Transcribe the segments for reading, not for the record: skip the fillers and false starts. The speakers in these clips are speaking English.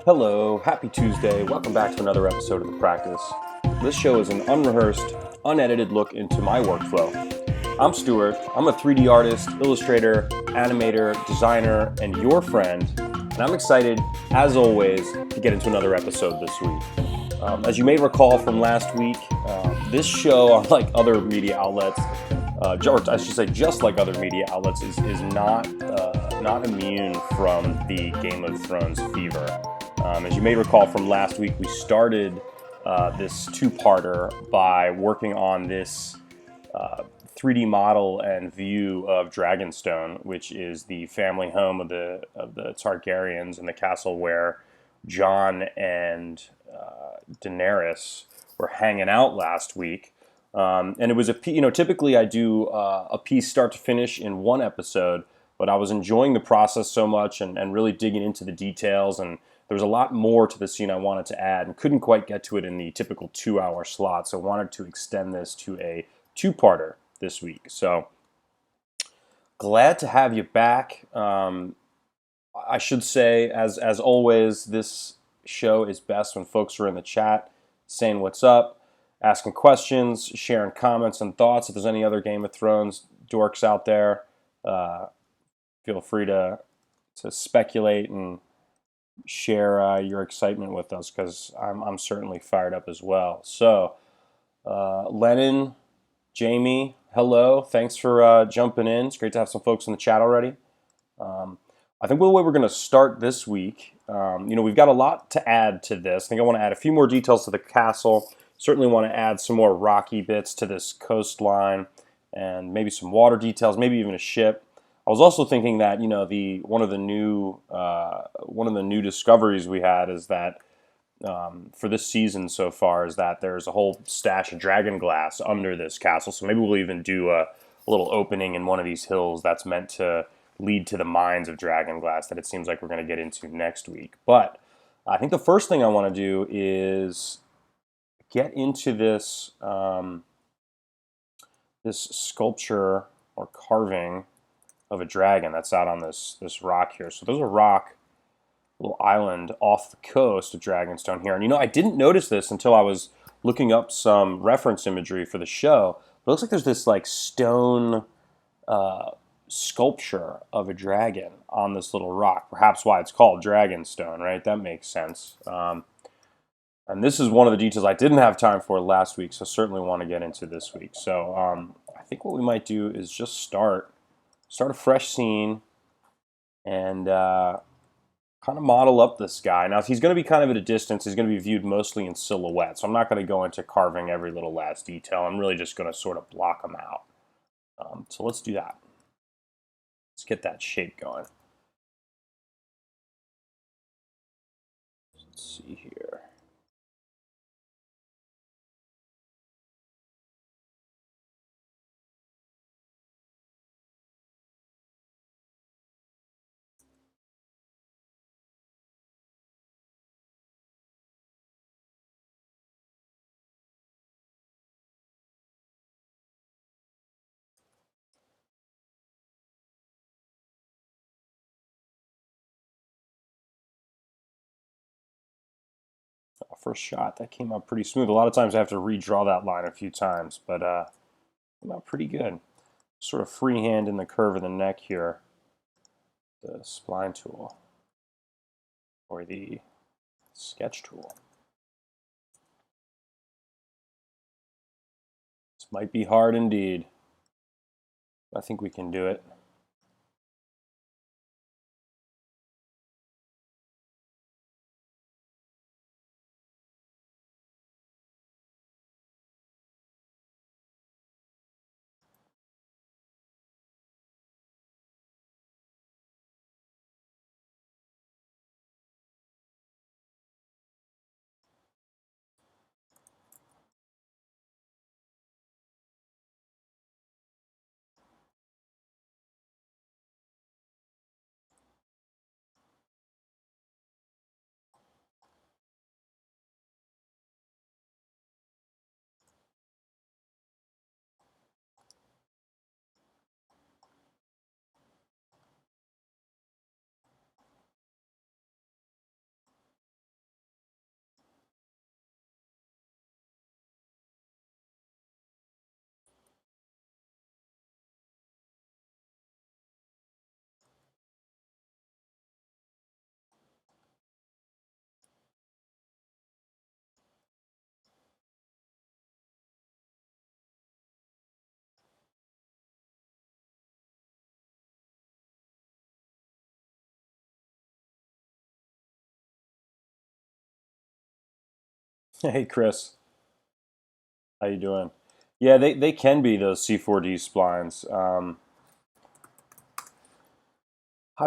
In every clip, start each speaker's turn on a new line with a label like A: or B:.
A: Hello, happy Tuesday. Welcome back to another episode of The Practice. This show is an unrehearsed, unedited look into my workflow. I'm Stuart. I'm a 3D artist, illustrator, animator, designer, and your friend. And I'm excited, as always, to get into another episode this week. As you may recall from last week, this show, unlike other media outlets, or I should say just like other media outlets, is not immune from the Game of Thrones fever. As you may recall from last week, we started this two-parter by working on this 3D model and view of Dragonstone, which is the family home of the Targaryens and the castle where Jon and Daenerys were hanging out last week. And it was typically I do a piece start to finish in one episode, but I was enjoying the process so much and really digging into the details, and there was a lot more to the scene I wanted to add and couldn't quite get to it in the typical 2-hour slot, so I wanted to extend this to a two-parter this week. So glad to have you back. I should say, as always, this show is best when folks are in the chat saying what's up, asking questions, sharing comments and thoughts. If there's any other Game of Thrones dorks out there, feel free to speculate and share your excitement with us, because I'm certainly fired up as well. So, Lennon, Jamie, hello. Thanks for jumping in. It's great to have some folks in the chat already. I think the way we're going to start this week, we've got a lot to add to this. I think I want to add a few more details to the castle. Certainly want to add some more rocky bits to this coastline, and maybe some water details, maybe even a ship. I was also thinking that one of the new discoveries we had is that for this season so far is that there's a whole stash of dragon glass under this castle. So maybe we'll even do a little opening in one of these hills that's meant to lead to the mines of dragon glass that it seems like we're going to get into next week. But I think the first thing I want to do is get into this this sculpture or carving of a dragon that's out on this rock here. So there's a rock, little island off the coast of Dragonstone here. And I didn't notice this until I was looking up some reference imagery for the show. But it looks like there's this like stone sculpture of a dragon on this little rock. Perhaps why it's called Dragonstone, right? That makes sense. And this is one of the details I didn't have time for last week, so certainly want to get into this week. So I think what we might do is just start a fresh scene and kind of model up this guy. Now, he's going to be kind of at a distance. He's going to be viewed mostly in silhouette, so I'm not going to go into carving every little last detail. I'm really just going to sort of block him out. So let's do that. Let's get that shape going. Let's see here. First shot, that came out pretty smooth. A lot of times I have to redraw that line a few times, but came out pretty good. Sort of freehand in the curve of the neck here. The spline tool or the sketch tool. This might be hard indeed. I think we can do it. Hey Chris, how you doing? Yeah, they can be those C4D splines.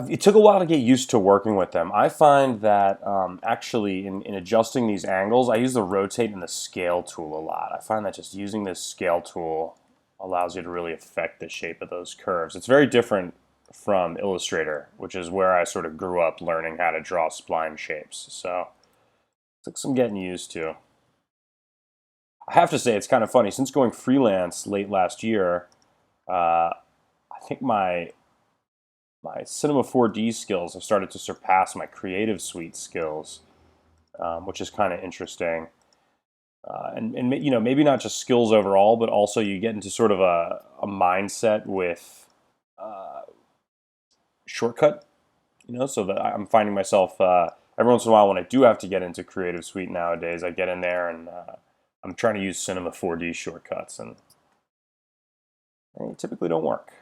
A: It took a while to get used to working with them. I find that actually in adjusting these angles, I use the rotate and the scale tool a lot. I find that just using this scale tool allows you to really affect the shape of those curves. It's very different from Illustrator, which is where I sort of grew up learning how to draw spline shapes. So it took some getting used to. I have to say, it's kind of funny. Since going freelance late last year, I think my Cinema 4D skills have started to surpass my Creative Suite skills, which is kind of interesting. And you know, maybe not just skills overall, but also you get into sort of a mindset with uh, shortcut. You know, so that I'm finding myself every once in a while when I do have to get into Creative Suite nowadays, I get in there and I'm trying to use Cinema 4D shortcuts, and they typically don't work.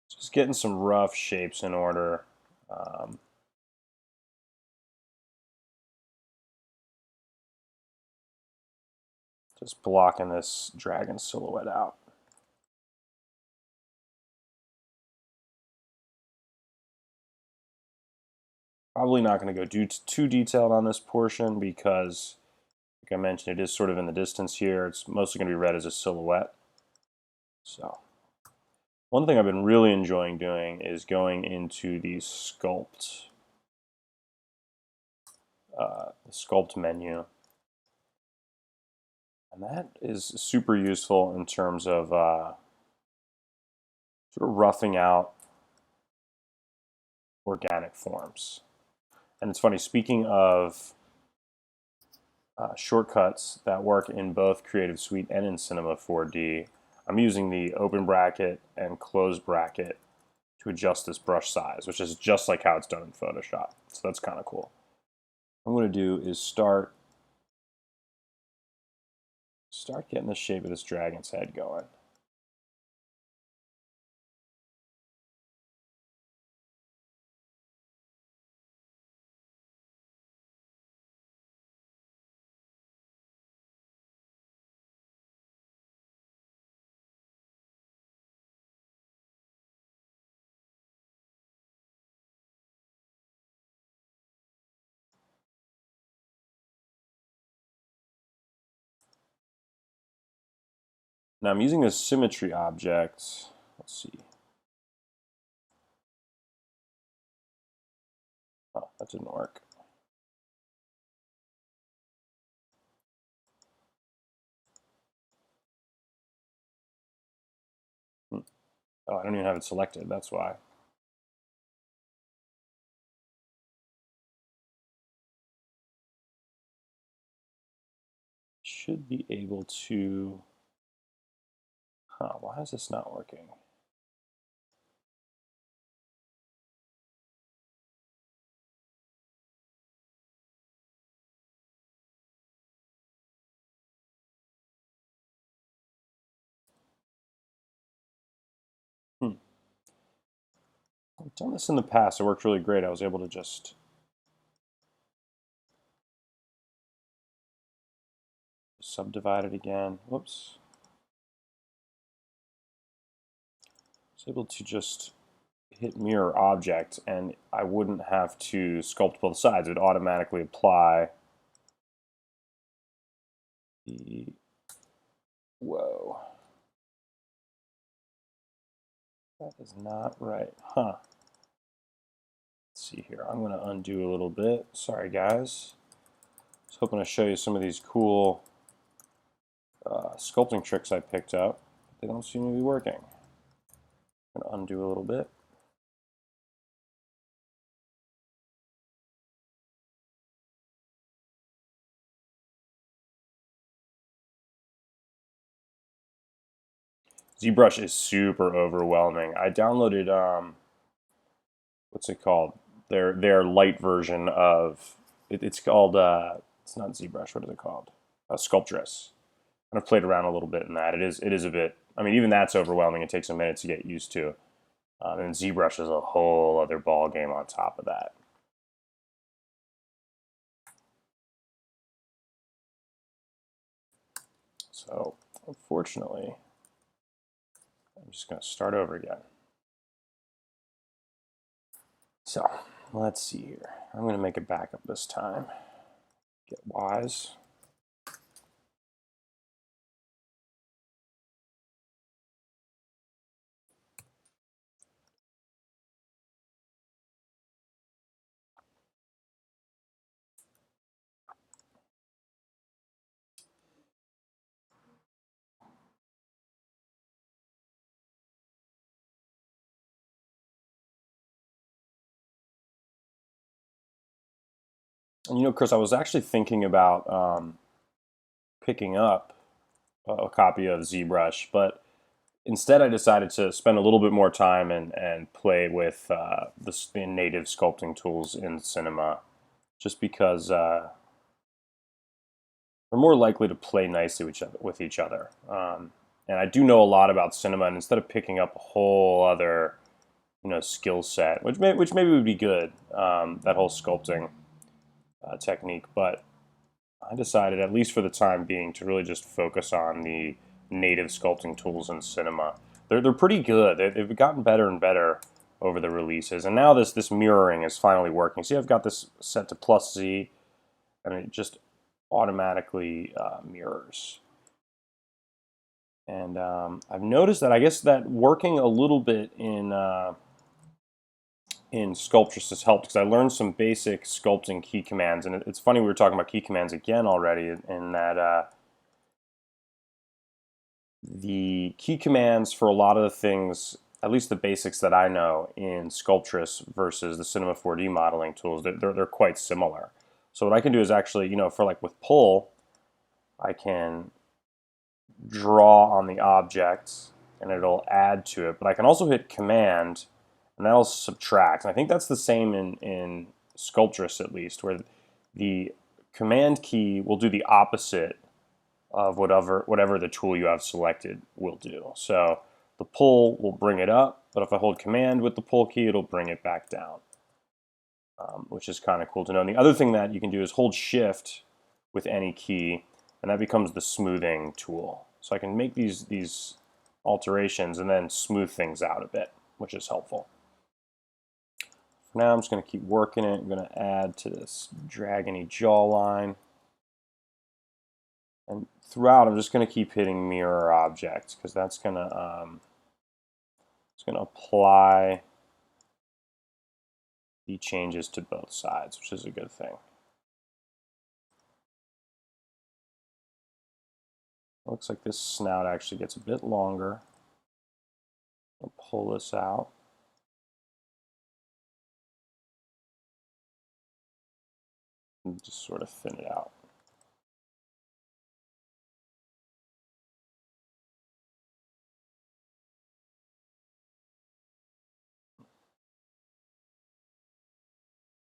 A: Just getting some rough shapes in order. Um, just blocking this dragon silhouette out. Probably not going to go too detailed on this portion because, like I mentioned, it is sort of in the distance here. It's mostly going to be read as a silhouette. So one thing I've been really enjoying doing is going into the sculpt menu. And that is super useful in terms of sort of roughing out organic forms. And it's funny, speaking of shortcuts that work in both Creative Suite and in Cinema 4D, I'm using the open bracket and close bracket to adjust this brush size, which is just like how it's done in Photoshop. So that's kind of cool. What I'm going to do is start getting the shape of this dragon's head going. Now I'm using this symmetry object. Let's see. Oh, that didn't work. Hmm. Oh, I don't even have it selected. That's why. Should be able to. Huh, why is this not working? Hmm. I've done this in the past. It worked really great. I was able to just subdivide it again. Whoops. I was able to just hit mirror object and I wouldn't have to sculpt both sides. It would automatically apply the, whoa. That is not right, huh? Let's see here. I'm going to undo a little bit. Sorry, guys. I was hoping to show you some of these cool sculpting tricks I picked up. They don't seem to be working. I'm going to undo a little bit. ZBrush is super overwhelming. I downloaded what's it called? Their light version of it's called it's not ZBrush. What is it called? Sculptress. And I've played around a little bit in that. It is a bit. I mean, even that's overwhelming. It takes a minute to get used to. And ZBrush is a whole other ball game on top of that. So unfortunately, I'm just going to start over again. So let's see here. I'm going to make a backup this time. Get wise. And you know, Chris, I was actually thinking about picking up a copy of ZBrush, but instead I decided to spend a little bit more time and play with the native sculpting tools in Cinema, just because they're more likely to play nicely with each other. And I do know a lot about Cinema, and instead of picking up a whole other skill set, which maybe would be good, that whole sculpting technique, but I decided, at least for the time being, to really just focus on the native sculpting tools in Cinema. They're pretty good. They've gotten better and better over the releases, and now this mirroring is finally working. See, I've got this set to +Z, and it just automatically mirrors. And I've noticed that, I guess, that working a little bit in Sculptress has helped, because I learned some basic sculpting key commands. And it's funny, we were talking about key commands again already, in that the key commands for a lot of the things, at least the basics that I know in Sculptress versus the Cinema 4D modeling tools, they're quite similar. So what I can do is actually, for like with pull, I can draw on the object and it'll add to it, but I can also hit command and that'll subtract. And I think that's the same in Sculptress, at least, where the command key will do the opposite of whatever the tool you have selected will do. So the pull will bring it up, but if I hold command with the pull key, it'll bring it back down, which is kind of cool to know. And the other thing that you can do is hold shift with any key, and that becomes the smoothing tool. So I can make these alterations and then smooth things out a bit, which is helpful. For now, I'm just going to keep working it. I'm going to add to this dragony jawline. And throughout, I'm just going to keep hitting mirror objects, because that's going to it's going to apply the changes to both sides, which is a good thing. Looks like this snout actually gets a bit longer. I'll pull this out. And just sort of thin it out.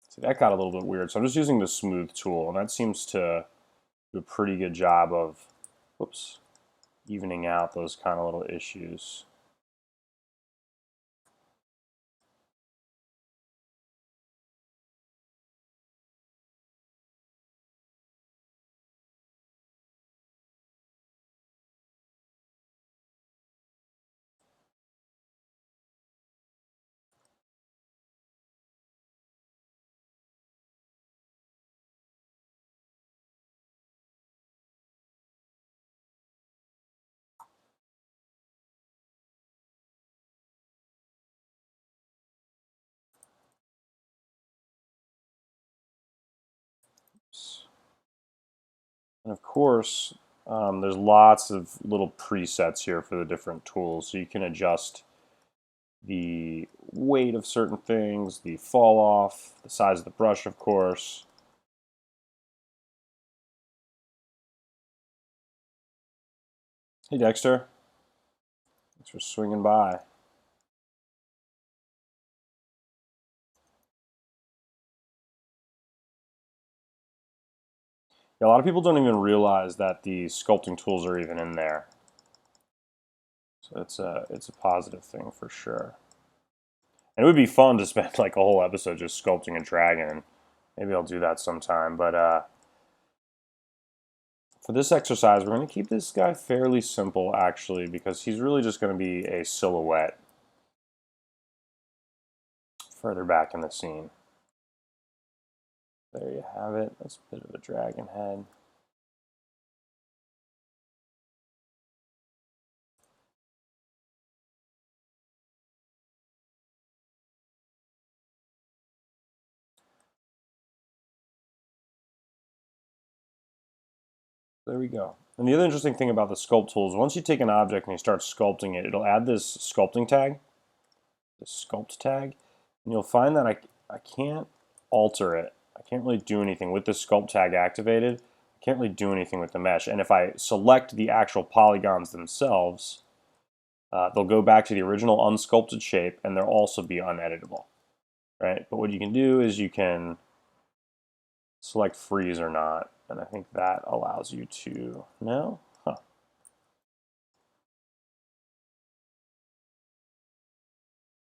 A: See, that got a little bit weird, so I'm just using the smooth tool, and that seems to do a pretty good job of, whoops, evening out those kind of little issues. And of course, there's lots of little presets here for the different tools, so you can adjust the weight of certain things, the fall off, the size of the brush, of course. Hey Dexter, thanks for swinging by. Yeah, a lot of people don't even realize that the sculpting tools are even in there. So it's a positive thing for sure. And it would be fun to spend like a whole episode just sculpting a dragon. Maybe I'll do that sometime. But for this exercise, we're going to keep this guy fairly simple, actually, because he's really just going to be a silhouette further back in the scene. There you have it. That's a bit of a dragon head. There we go. And the other interesting thing about the sculpt tool is once you take an object and you start sculpting it, it'll add this sculpting tag, the sculpt tag, and you'll find that I can't alter it. I can't really do anything with the sculpt tag activated. I can't really do anything with the mesh. And if I select the actual polygons themselves, they'll go back to the original unsculpted shape, and they'll also be uneditable, right? But what you can do is you can select freeze or not, and I think that allows you to, no? Huh.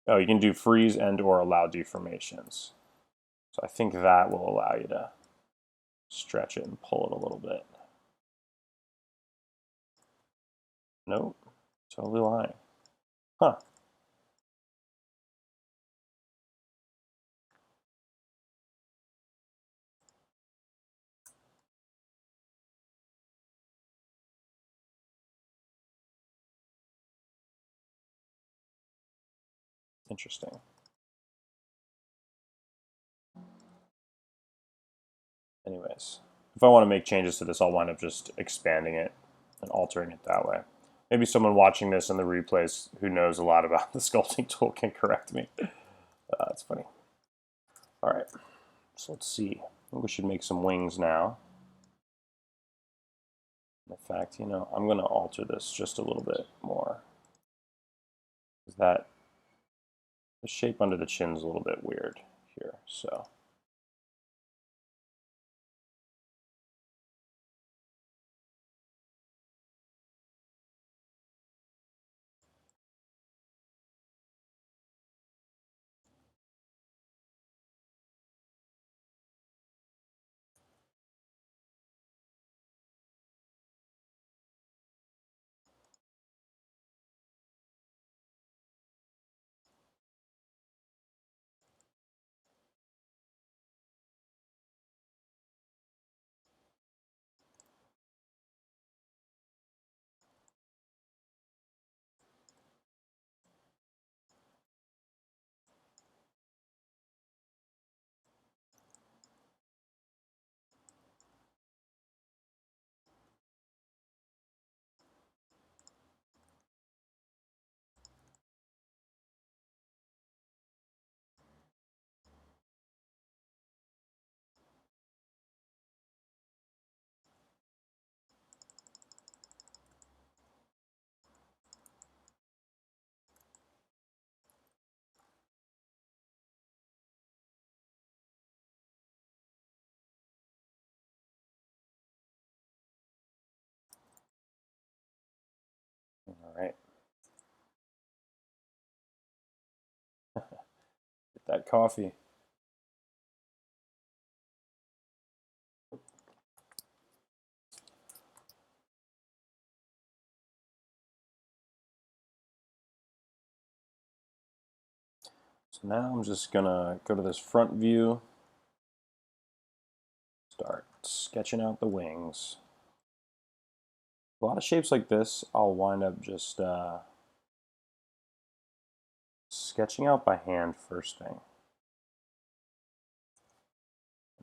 A: Oh, you can do freeze and or allow deformations. So I think that will allow you to stretch it and pull it a little bit. Nope, totally lying. Huh. Interesting. Anyways, if I want to make changes to this, I'll wind up just expanding it and altering it that way. Maybe someone watching this in the replays who knows a lot about the sculpting tool can correct me. That's funny. All right, so let's see. I think we should make some wings now. In fact, you know, I'm going to alter this just a little bit more. That the shape under the chin is a little bit weird here, so. All right. Get that coffee. So now I'm just gonna go to this front view, start sketching out the wings. A lot of shapes like this, I'll wind up just sketching out by hand first thing.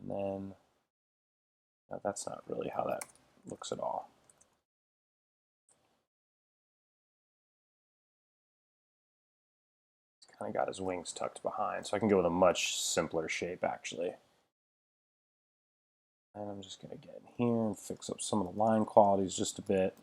A: And then, no, that's not really how that looks at all. He's kind of got his wings tucked behind, so I can go with a much simpler shape actually. And I'm just going to get in here and fix up some of the line qualities just a bit.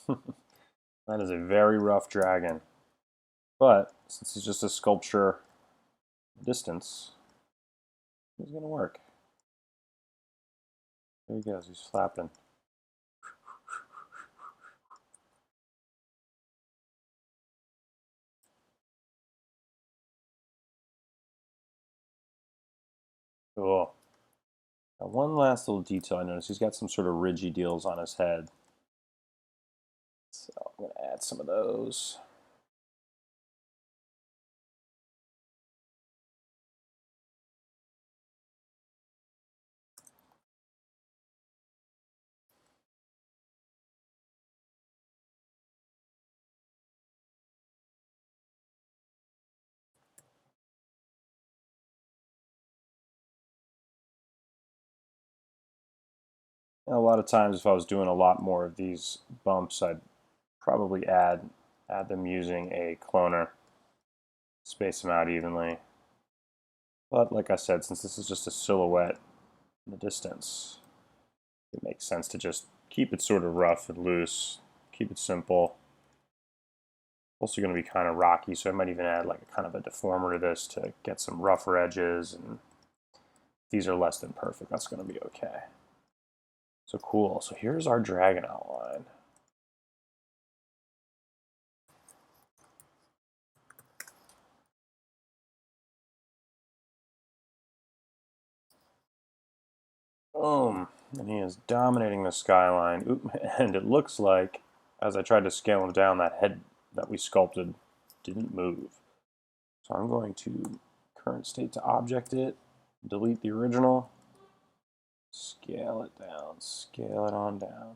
A: That is a very rough dragon. But since he's just a sculpture distance, he's going to work. There he goes. He's flapping. Cool. Now one last little detail I noticed. He's got some sort of ridgy deals on his head. So I'm going to add some of those. And a lot of times if I was doing a lot more of these bumps, I'd probably add them using a cloner, space them out evenly. But like I said, since this is just a silhouette in the distance, it makes sense to just keep it sort of rough and loose, keep it simple. Also going to be kind of rocky, so I might even add like a kind of a deformer to this to get some rougher edges, and these are less than perfect. That's going to be okay. So cool. So here's our dragon outline. Boom. And he is dominating the skyline. Oop, and it looks like, as I tried to scale him down, that head that we sculpted didn't move. So I'm going to current state to object it, delete the original, scale it down, scale it on down.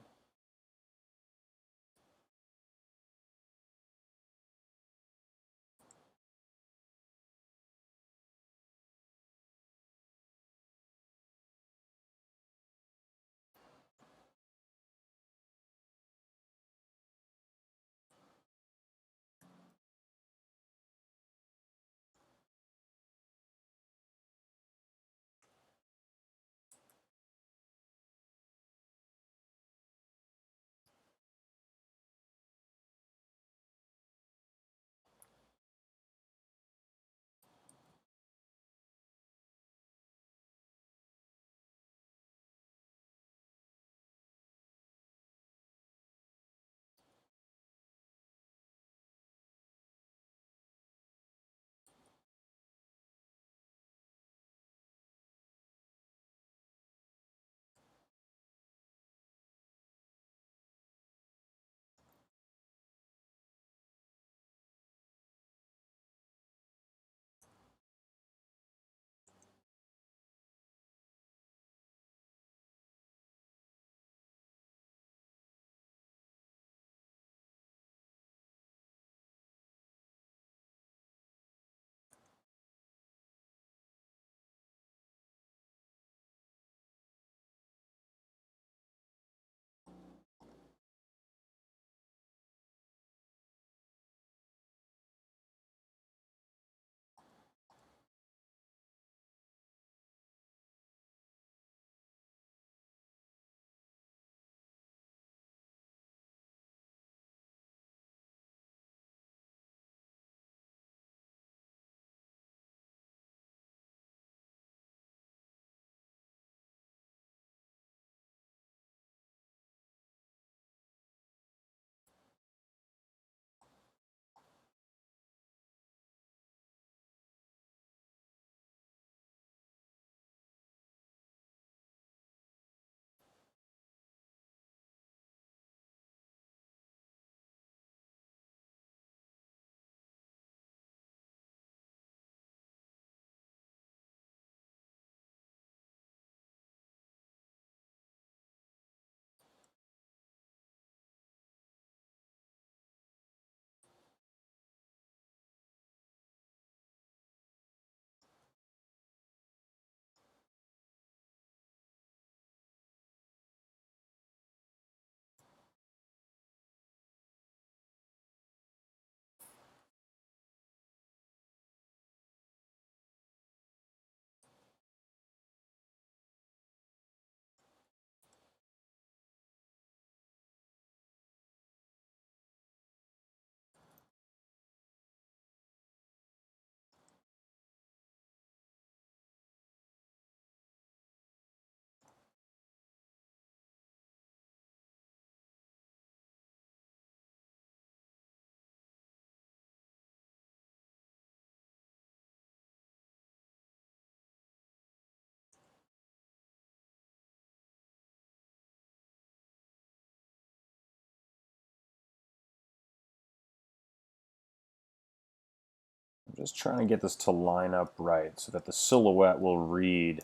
A: Just trying to get this to line up right so that the silhouette will read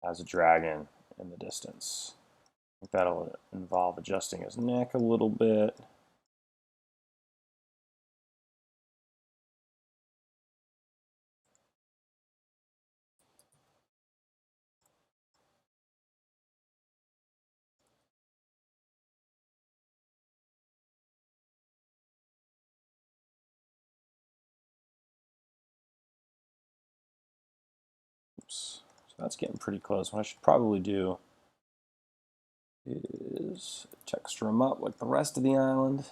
A: as a dragon in the distance. I think that'll involve adjusting his neck a little bit. Oops. So that's getting pretty close. What I should probably do is texture them up like the rest of the island.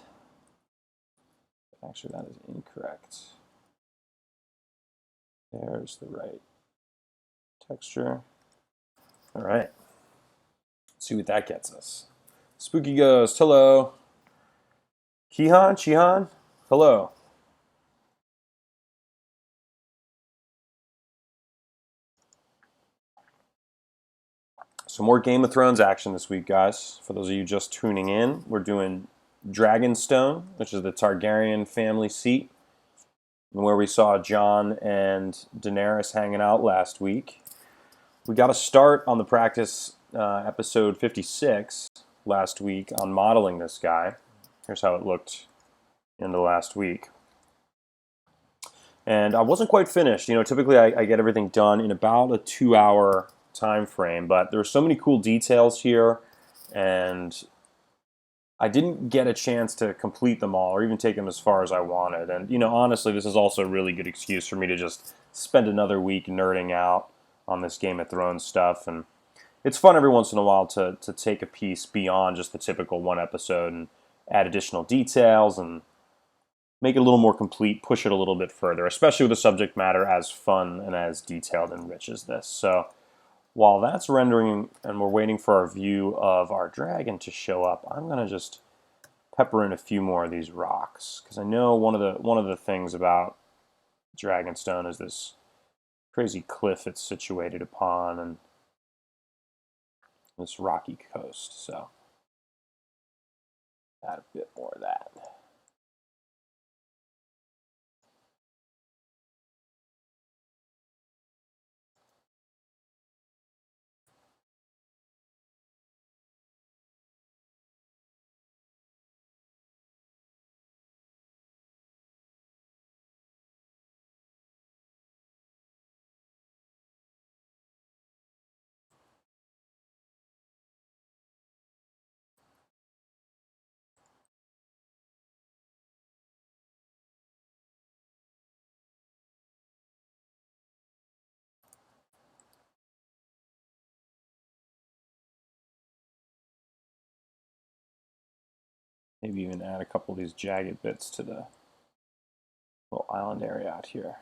A: Actually, that is incorrect. There's the right texture. All right. Let's see what that gets us. Spooky Ghost, hello. Chihan, hello. So more Game of Thrones action this week, guys. For those of you just tuning in, we're doing Dragonstone, which is the Targaryen family seat, where we saw Jon and Daenerys hanging out last week. We got a start on the practice episode 56 last week on modeling this guy. Here's how it looked in the last week. And I wasn't quite finished. You know, typically I get everything done in about a 2-hour time frame, but there are so many cool details here, and I didn't get a chance to complete them all or even take them as far as I wanted. And, you know, honestly, this is also a really good excuse for me to just spend another week nerding out on this Game of Thrones stuff. And it's fun every once in a while to take a piece beyond just the typical one episode and add additional details and make it a little more complete, push it a little bit further, especially with a subject matter as fun and as detailed and rich as this. So while that's rendering and we're waiting for our view of our dragon to show up, I'm going to just pepper in a few more of these rocks, because I know one of the things about Dragonstone is this crazy cliff it's situated upon and this rocky coast. So add a bit more of that. Maybe even add a couple of these jagged bits to the little island area out here.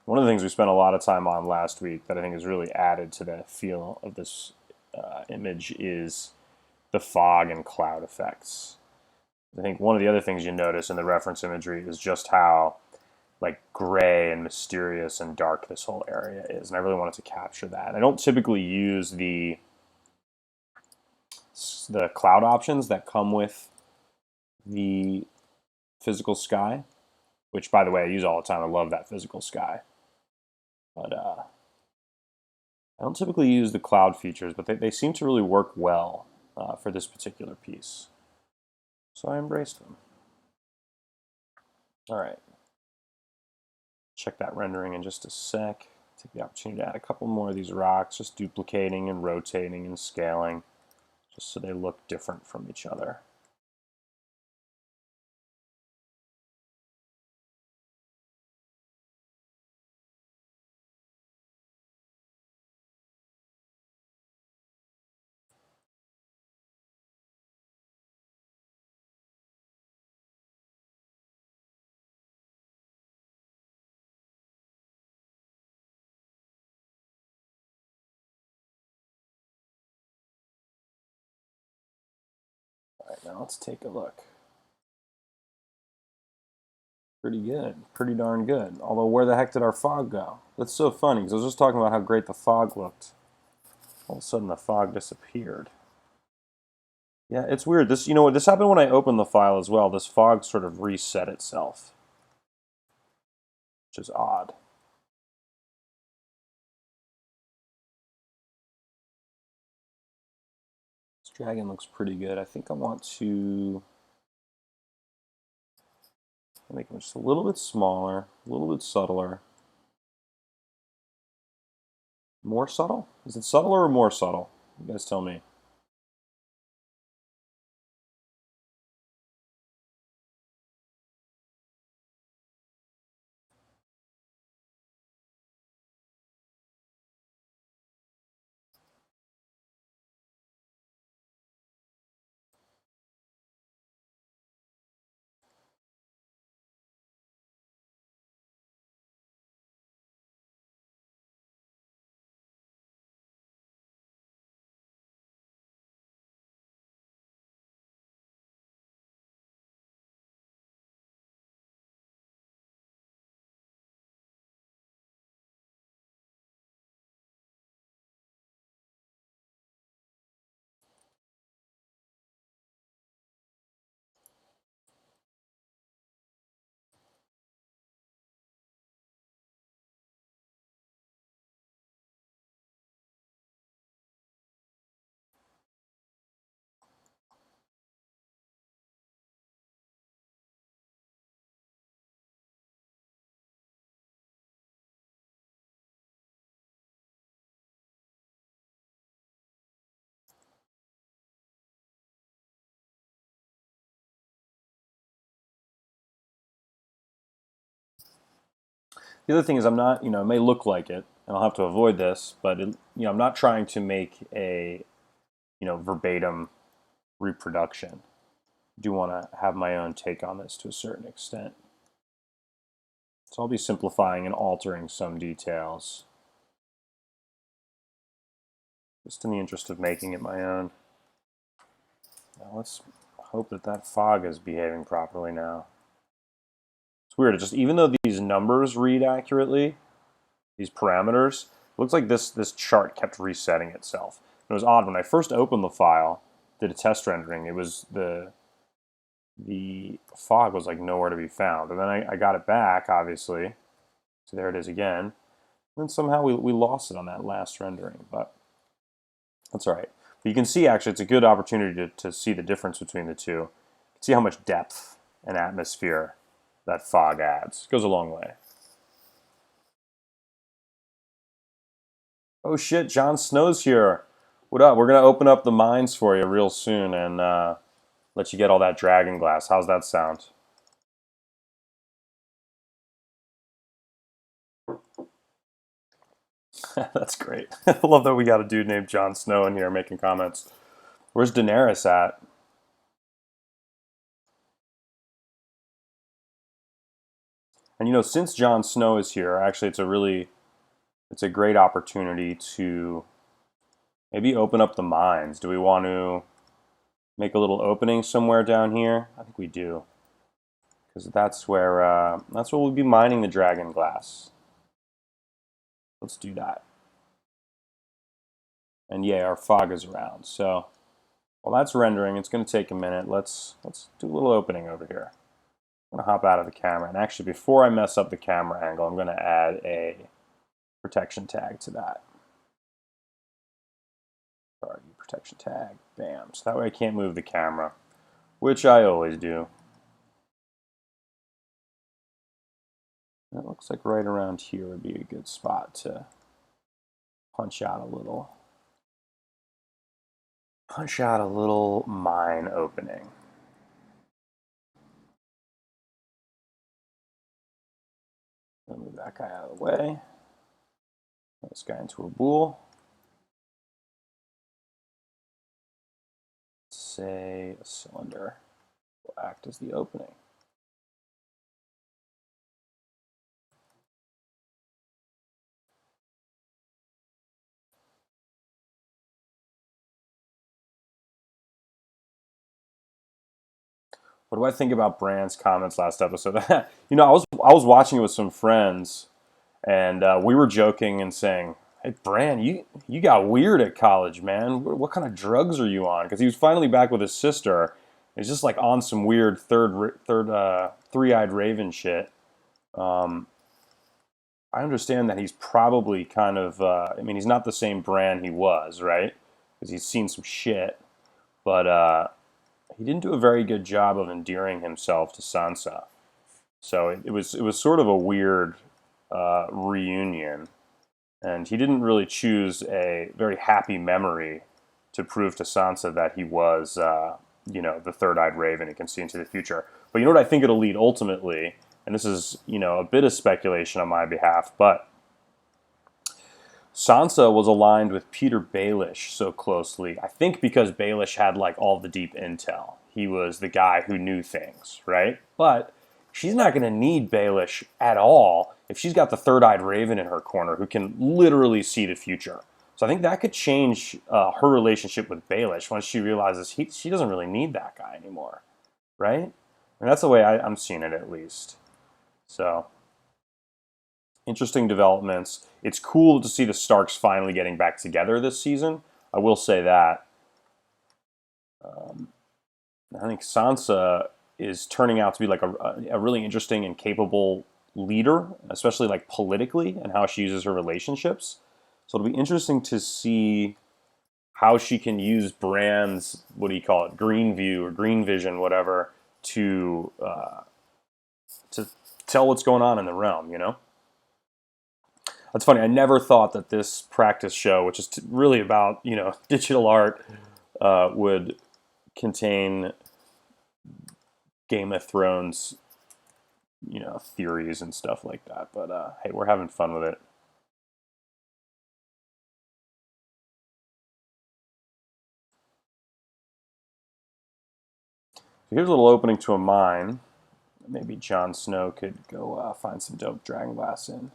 A: One of the things we spent a lot of time on last week that I think has really added to the feel of this image is the fog and cloud effects. I think one of the other things you notice in the reference imagery is just how like gray and mysterious and dark this whole area is, and I really wanted to capture that. I don't typically use the cloud options that come with the physical sky, which, by the way, I use all the time. I love that physical sky. But I don't typically use the cloud features, but they seem to really work well for this particular piece. So I embraced them. All right. Check that rendering in just a sec. Take the opportunity to add a couple more of these rocks, just duplicating and rotating and scaling, just so they look different from each other. All right, now let's take a look. Pretty good, pretty darn good. Although, where the heck did our fog go? That's so funny, because I was just talking about how great the fog looked. All of a sudden, the fog disappeared. Yeah, it's weird. This, you know what, this happened when I opened the file as well. This fog sort of reset itself, which is odd. This dragon looks pretty good. I think I want to make him just a little bit smaller, a little bit subtler. More subtle? Is it subtler or more subtle? You guys tell me. The other thing is I'm not, it may look like it, and I'll have to avoid this, but I'm not trying to make a, verbatim reproduction. I do want to have my own take on this to a certain extent. So I'll be simplifying and altering some details, just in the interest of making it my own. Now let's hope that that fog is behaving properly now. It's weird. It just, even though these numbers read accurately, these parameters, it looks like this chart kept resetting itself. It was odd. When I first opened the file, did a test rendering, it was the fog was like nowhere to be found. And then I got it back, obviously. So there it is again. And then somehow we lost it on that last rendering, but that's all right. But you can see, actually, it's a good opportunity to see the difference between the two. You can see how much depth and atmosphere that fog adds. It goes a long way. Oh shit, Jon Snow's here. What up? We're going to open up the mines for you real soon and let you get all that dragon glass. How's that sound? That's great. I love that we got a dude named Jon Snow in here making comments. Where's Daenerys at? And since Jon Snow is here, actually it's a great opportunity to maybe open up the mines. Do we want to make a little opening somewhere down here? I think we do, because that's where we'll be mining the dragon glass. Let's do that. And yeah, our fog is around. So while that's rendering, it's going to take a minute. Let's do a little opening over here. I'm going to hop out of the camera. And actually, before I mess up the camera angle, I'm going to add a protection tag to that. Sorry, protection tag. Bam. So that way I can't move the camera, which I always do. It looks like right around here would be a good spot to punch out a little mine opening. I'll move that guy out of the way. Put this guy into a bool. Let's say a cylinder will act as the opening. What do I think about Brand's comments last episode? I was watching it with some friends, and we were joking and saying, Hey, Bran, you got weird at college, man. What kind of drugs are you on? Because he was finally back with his sister. He's just like on some weird three-eyed raven shit. Um, I understand that he's probably kind of. I mean, he's not the same Bran he was, right? Because he's seen some shit, but he didn't do a very good job of endearing himself to Sansa. So it was sort of a weird reunion, and he didn't really choose a very happy memory to prove to Sansa that he was, the third-eyed raven and can see into the future. But you know what I think it'll lead ultimately, and this is, a bit of speculation on my behalf, but Sansa was aligned with Peter Baelish so closely. I think because Baelish had like all the deep intel. He was the guy who knew things, right? But she's not going to need Baelish at all if she's got the third-eyed raven in her corner who can literally see the future. So I think that could change her relationship with Baelish once she realizes she doesn't really need that guy anymore, right? And that's the way I'm seeing it, at least. So interesting developments. It's cool to see the Starks finally getting back together this season. I will say that. Um, I think Sansa is turning out to be like a really interesting and capable leader, especially like politically and how she uses her relationships. So it'll be interesting to see how she can use Bran's, what do you call it, green view or green vision, whatever, to tell what's going on in the realm. That's funny. I never thought that this practice show, which is really about digital art, would contain Game of Thrones, theories and stuff like that. But hey, we're having fun with it. So here's a little opening to a mine. Maybe Jon Snow could go find some dope dragon glass in.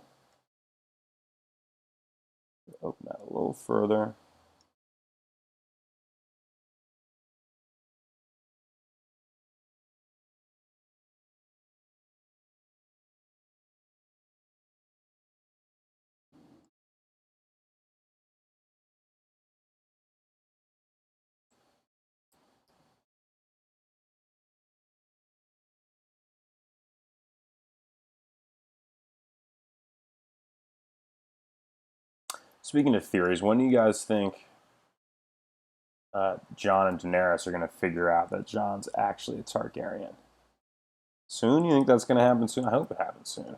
A: Open that a little further. Speaking of theories, when do you guys think Jon and Daenerys are going to figure out that Jon's actually a Targaryen? Soon? You think that's going to happen soon? I hope it happens soon.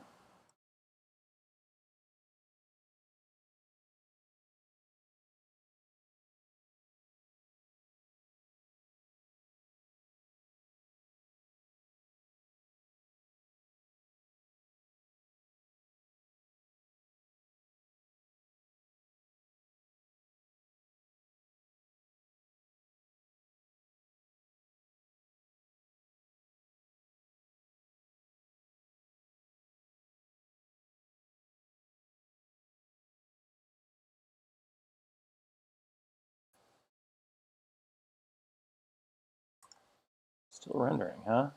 A: Still rendering, huh?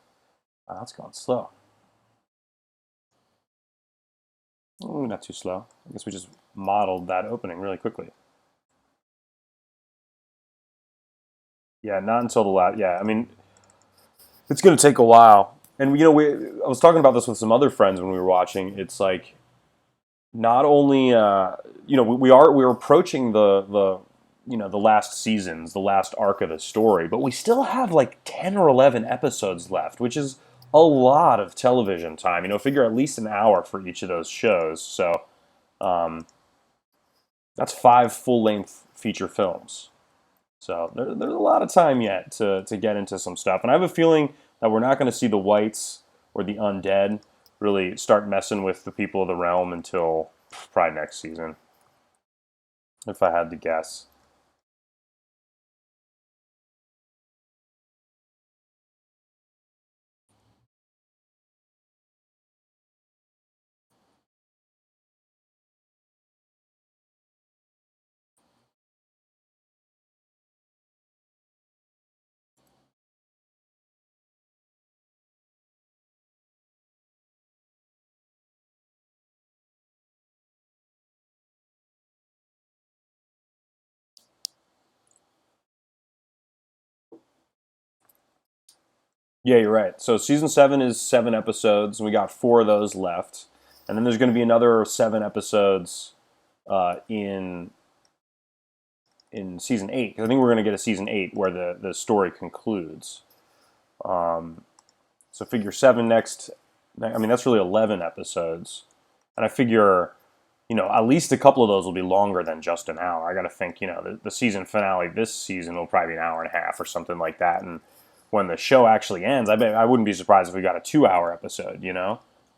A: Oh, that's going slow. Not too slow. I guess we just modeled that opening really quickly. Yeah, not until the last. Yeah, I mean, it's going to take a while. And I was talking about this with some other friends when we were watching. It's like not only we're approaching the last seasons, the last arc of the story, but we still have like 10 or 11 episodes left, which is a lot of television time. Figure at least an hour for each of those shows. So um, that's 5 full-length feature films. So there's a lot of time yet to get into some stuff. And I have a feeling that we're not going to see the whites or the undead really start messing with the people of the realm until probably next season, if I had to guess. Yeah, you're right. So season 7 is 7 episodes, and we got 4 of those left. And then there's going to be another 7 episodes in season 8. I think we're going to get a season 8 where the story concludes. So figure 7 next. I mean, that's really 11 episodes, and I figure, at least a couple of those will be longer than just an hour. I got to think, the season finale this season will probably be an hour and a half or something like that. And when the show actually ends, I wouldn't be surprised if we got a 2-hour episode,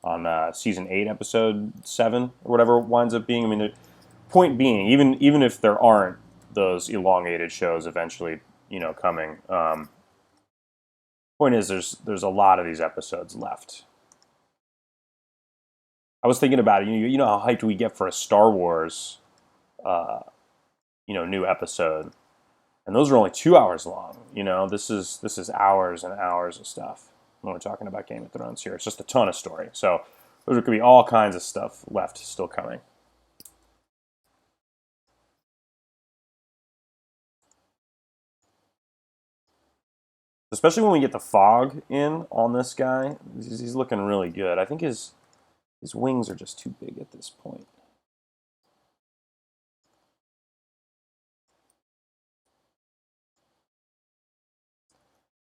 A: on season 8, episode 7, or whatever it winds up being. I mean, the point being, even if there aren't those elongated shows eventually, coming. Point is, there's a lot of these episodes left. I was thinking about it. You know how hyped we get for a Star Wars, new episode, and those are only 2 hours long. This is hours and hours of stuff when we're talking about Game of Thrones here. It's just a ton of story. So there could be all kinds of stuff left still coming. Especially when we get the fog in on this guy, he's looking really good. I think his wings are just too big at this point.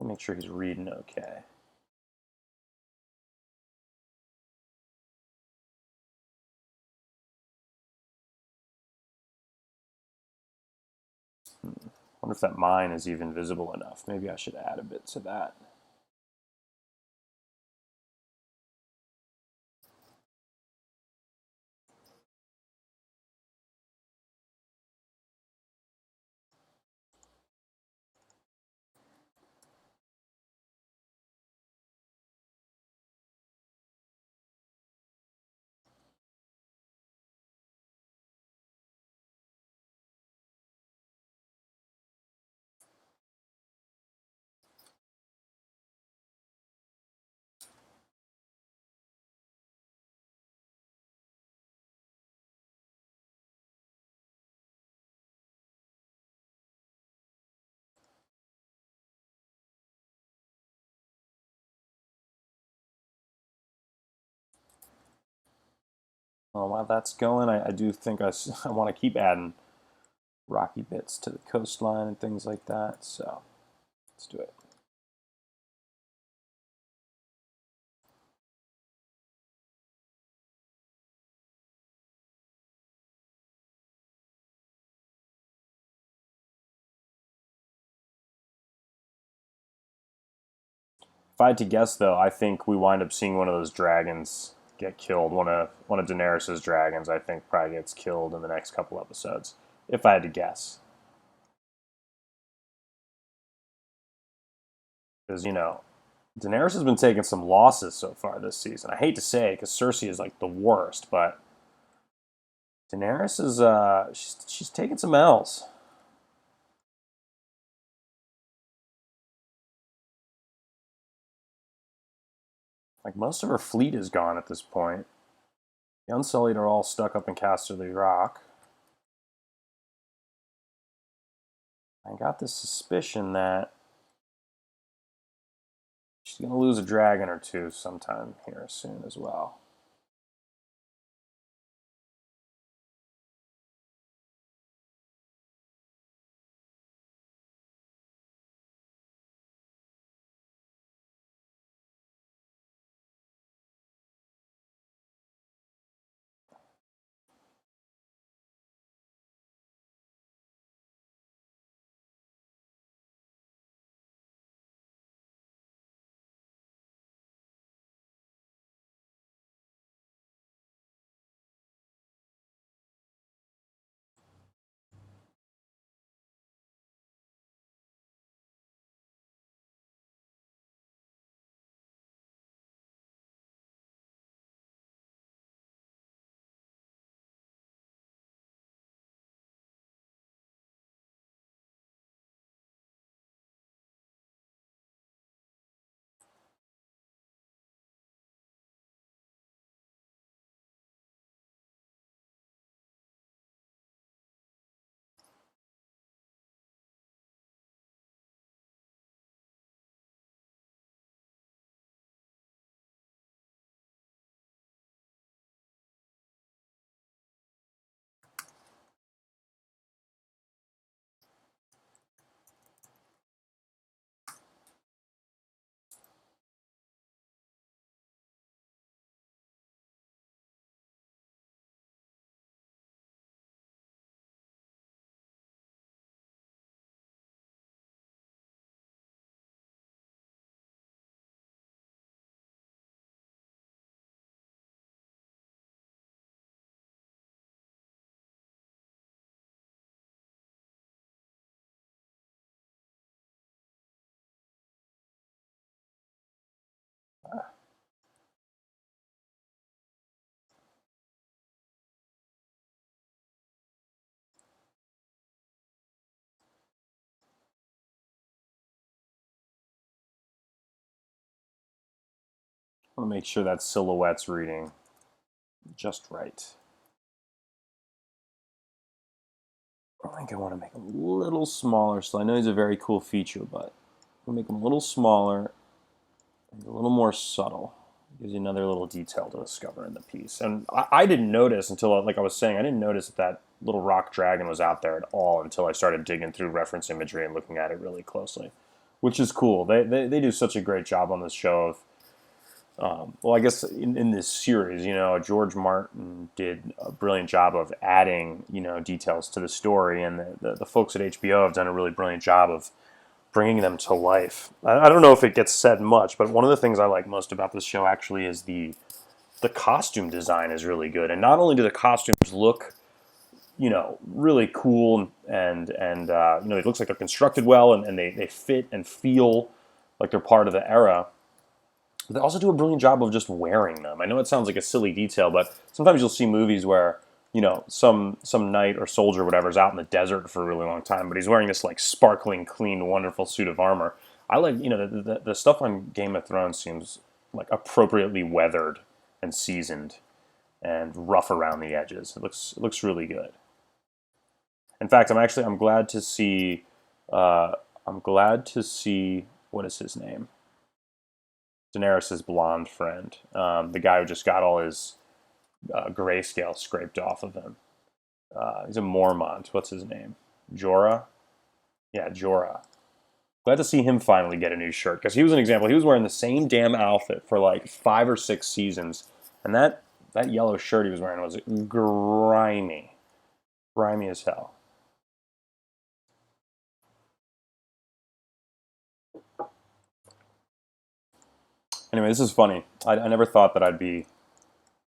A: Make sure he's reading okay. Wonder if that mine is even visible enough. Maybe I should add a bit to that. Well, while that's going, I do think I want to keep adding rocky bits to the coastline and things like that. So let's do it. If I had to guess, though, I think we wind up seeing one of those dragons get killed. One of Daenerys's dragons, I think, probably gets killed in the next couple episodes. If I had to guess, because Daenerys has been taking some losses so far this season. I hate to say it, because Cersei is like the worst, but Daenerys is she's taking some L's. Like most of her fleet is gone at this point. The Unsullied are all stuck up in Casterly Rock. I got this suspicion that she's going to lose a dragon or two sometime here soon as well. want to make sure that silhouette's reading just right. I think I want to make him a little smaller. So I know he's a very cool feature, but I'll make him a little smaller and a little more subtle. Gives you another little detail to discover in the piece. And I didn't notice until, like I was saying, I didn't notice that little rock dragon was out there at all until I started digging through reference imagery and looking at it really closely, which is cool. They do such a great job on this show of, well, I guess in this series, George Martin did a brilliant job of adding, details to the story, and the folks at HBO have done a really brilliant job of bringing them to life. I don't know if it gets said much, but one of the things I like most about this show actually is the costume design is really good, and not only do the costumes look, really cool and it looks like they're constructed well and they fit and feel like they're part of the era. They also do a brilliant job of just wearing them. I know it sounds like a silly detail, but sometimes you'll see movies where, some knight or soldier or whatever is out in the desert for a really long time, but he's wearing this like sparkling, clean, wonderful suit of armor. I like, the stuff on Game of Thrones seems like appropriately weathered and seasoned and rough around the edges. It looks really good. In fact, I'm glad to see what is his name? Daenerys' blonde friend, the guy who just got all his grayscale scraped off of him. He's a Mormont. What's his name? Jorah? Yeah, Jorah. Glad to see him finally get a new shirt, because he was an example. He was wearing the same damn outfit for like 5 or 6 seasons, and that yellow shirt he was wearing was grimy. Grimy as hell. Anyway, this is funny. I never thought that I'd be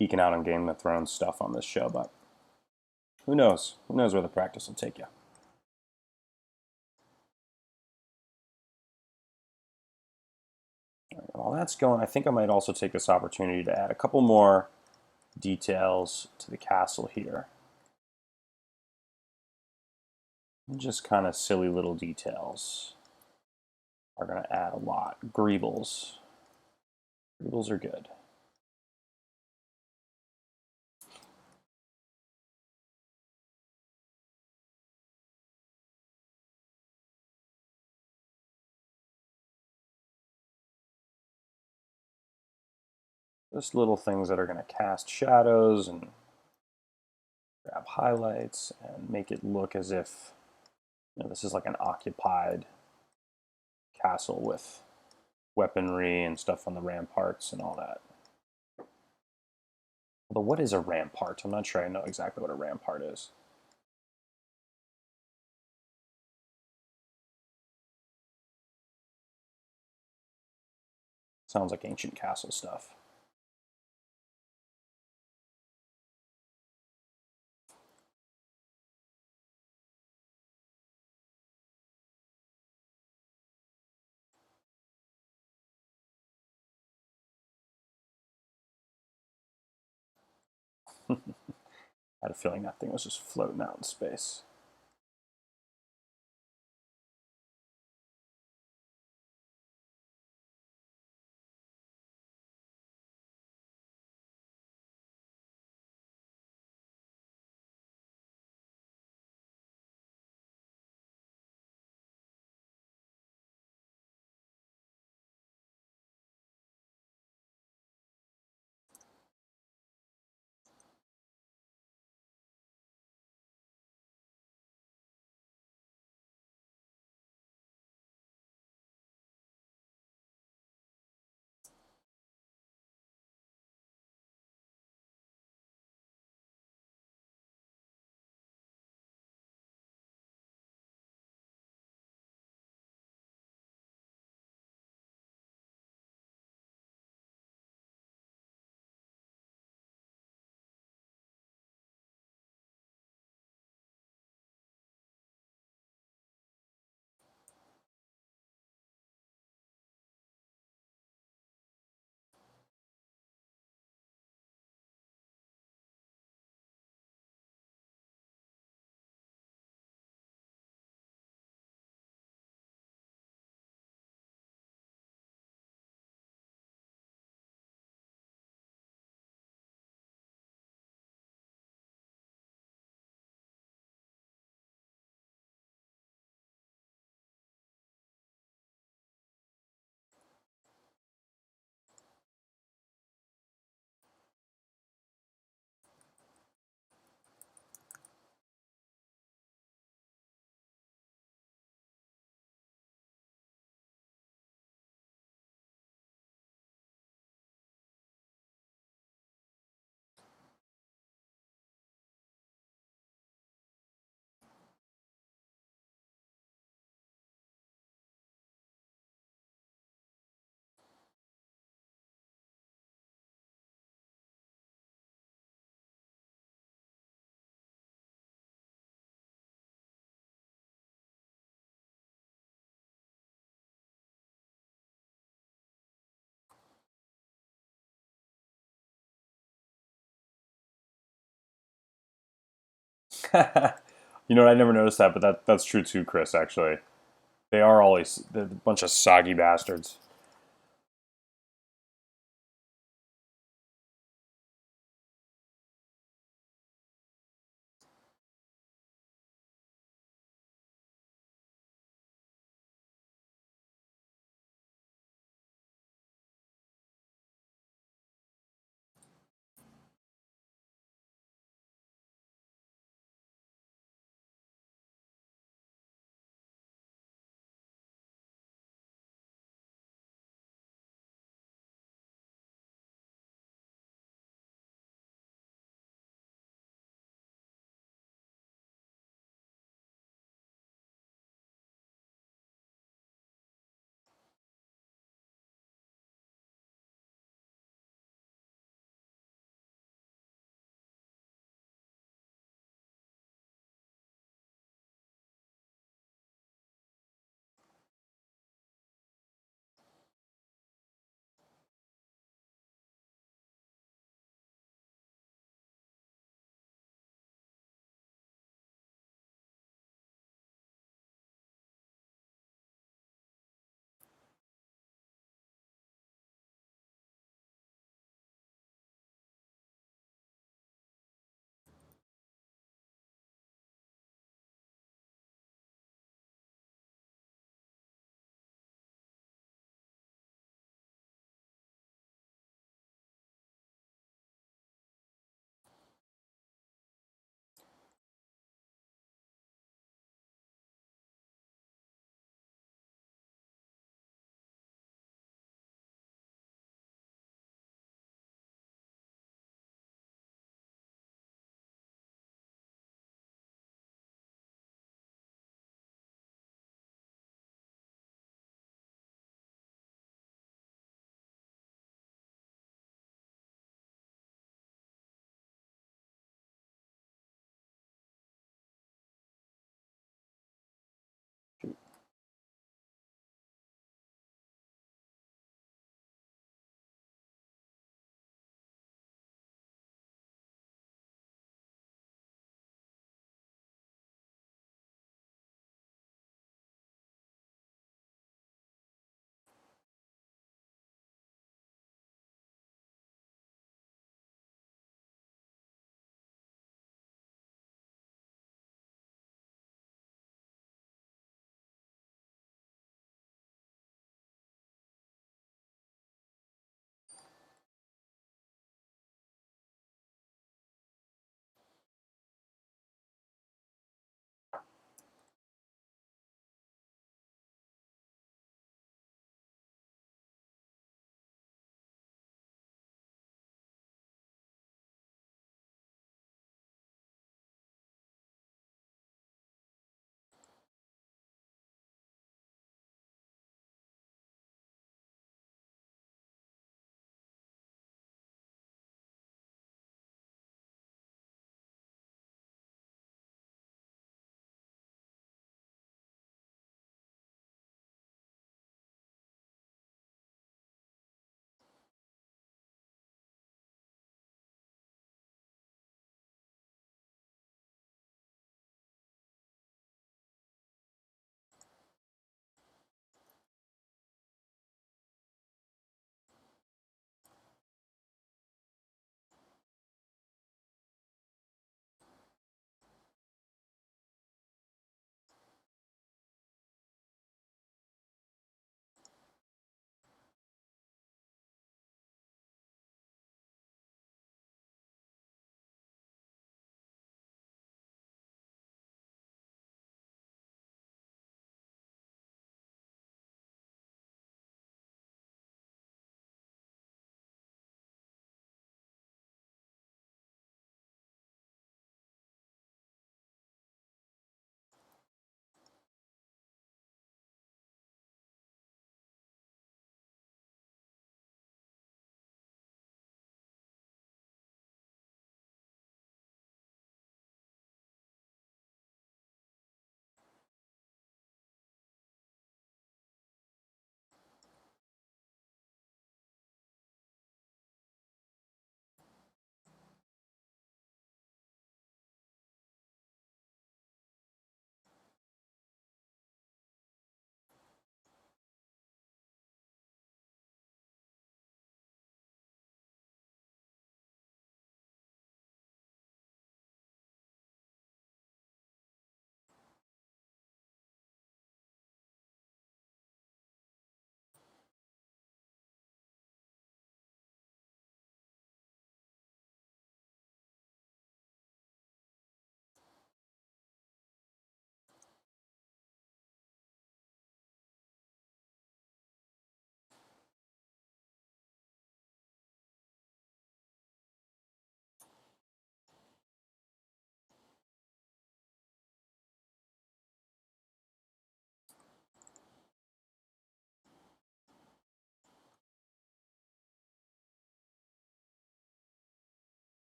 A: geeking out on Game of Thrones stuff on this show, but who knows? Who knows where the practice will take you? While that's going, I think I might also take this opportunity to add a couple more details to the castle here. Just kind of silly little details are going to add a lot. Greebles. Greebles are good. Just little things that are going to cast shadows and grab highlights and make it look as if this is like an occupied castle with weaponry and stuff on the ramparts and all that. Although, what is a rampart? I'm not sure I know exactly what a rampart is. Sounds like ancient castle stuff. I had a feeling that thing was just floating out in space. You know what? I never noticed that, but that's true too, Chris. Actually, they're a bunch of soggy bastards.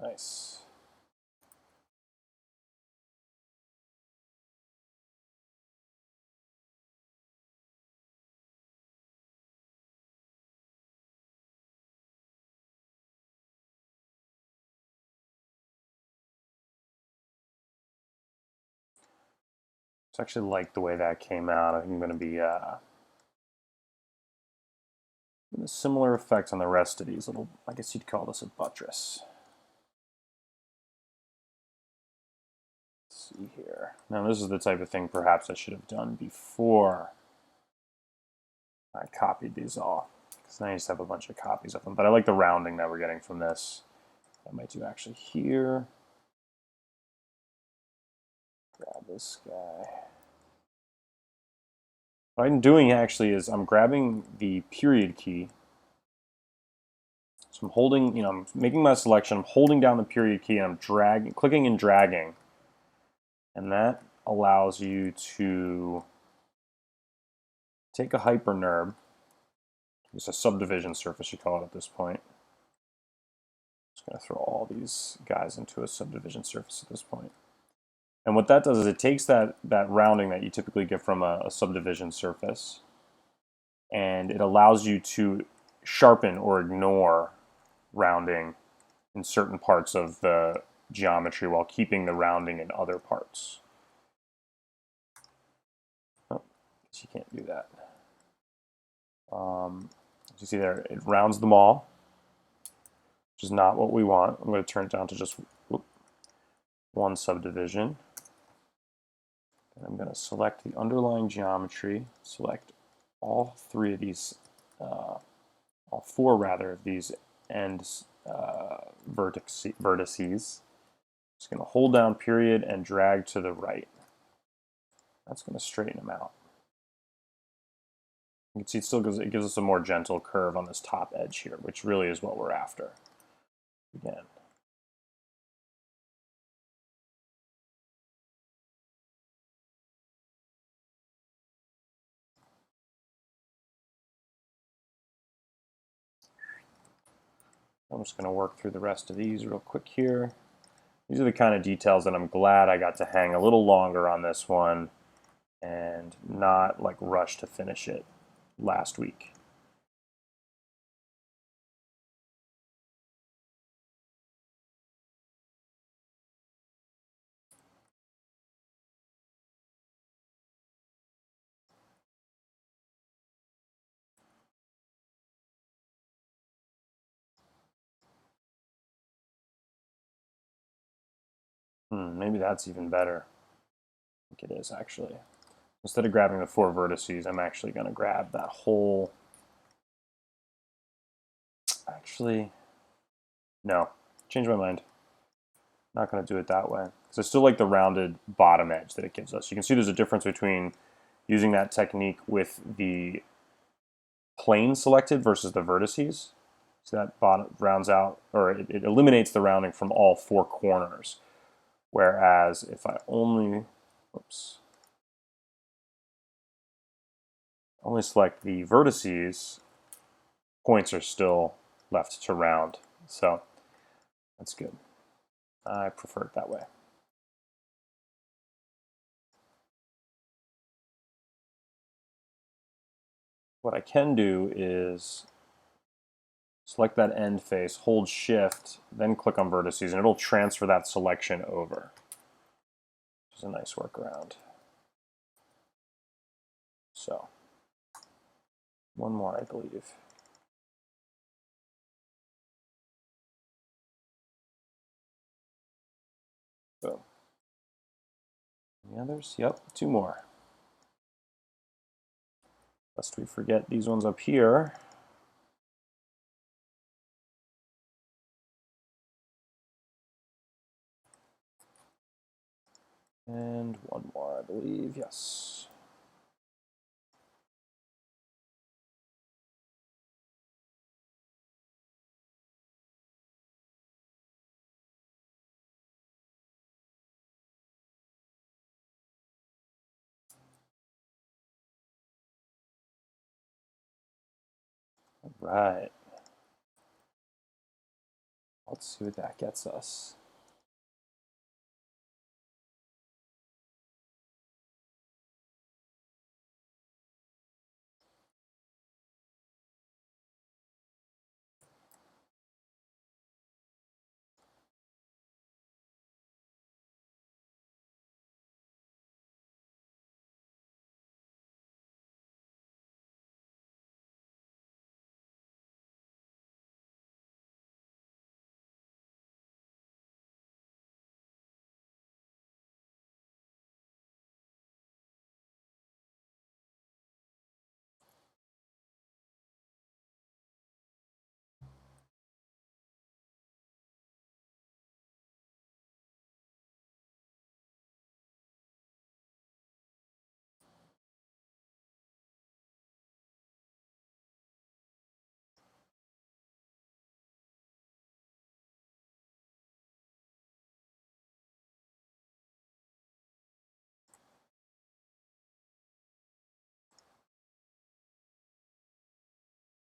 A: Nice. I actually like the way that came out. I think I'm going to be a similar effect on the rest of these little, I guess you'd call this a buttress. Let's see here. Now this is the type of thing perhaps I should have done before I copied these off, because now I just have a bunch of copies of them. But I like the rounding that we're getting from this. I might do actually here. Grab this guy. What I'm doing actually is I'm grabbing the period key. So I'm holding, I'm making my selection, I'm holding down the period key, and I'm dragging, clicking and dragging. And that allows you to take a hypernerb. It's a subdivision surface, you call it at this point. Just going to throw all these guys into a subdivision surface at this point. And what that does is it takes that rounding that you typically get from a subdivision surface, and it allows you to sharpen or ignore rounding in certain parts of the geometry while keeping the rounding in other parts. Oh, you can't do that. As you see there, it rounds them all, which is not what we want. I'm going to turn it down to just one subdivision. And I'm going to select the underlying geometry, select all three of these, all four rather, of these end vertices. Just going to hold down period and drag to the right. That's going to straighten them out. You can see it gives us a more gentle curve on this top edge here, which really is what we're after. Again. I'm just going to work through the rest of these real quick here. These are the kind of details that I'm glad I got to hang a little longer on this one and not like rush to finish it last week. Maybe that's even better. I think it is actually. Instead of grabbing the four vertices, I'm actually going to grab that whole. Actually, no, change my mind. Not going to do it that way, because I still like the rounded bottom edge that it gives us. You can see there's a difference between using that technique with the plane selected versus the vertices. So that bottom rounds out, or it eliminates the rounding from all four corners. Whereas if I only select the vertices, points are still left to round. So that's good. I prefer it that way. What I can do is select that end face, hold shift, then click on vertices, and it'll transfer that selection over. Which is a nice workaround. So, one more, I believe. Boom. Any others? Yep, two more. Lest we forget these ones up here. And one more, I believe, yes. All right. Let's see what that gets us.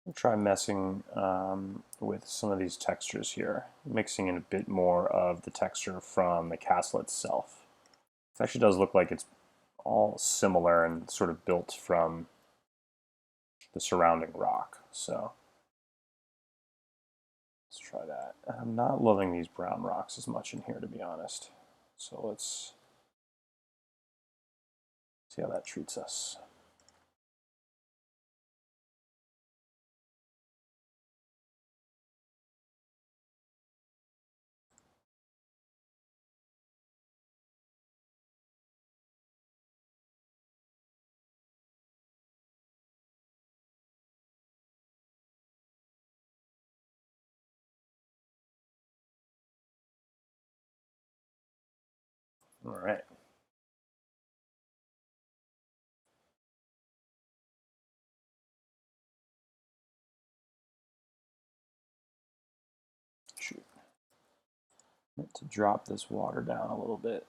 A: I'll try messing with some of these textures here, mixing in a bit more of the texture from the castle itself. It actually does look like it's all similar and sort of built from the surrounding rock. So let's try that. I'm not loving these brown rocks as much in here, to be honest. So let's see how that treats us. All right. Shoot. I meant to drop this water down a little bit.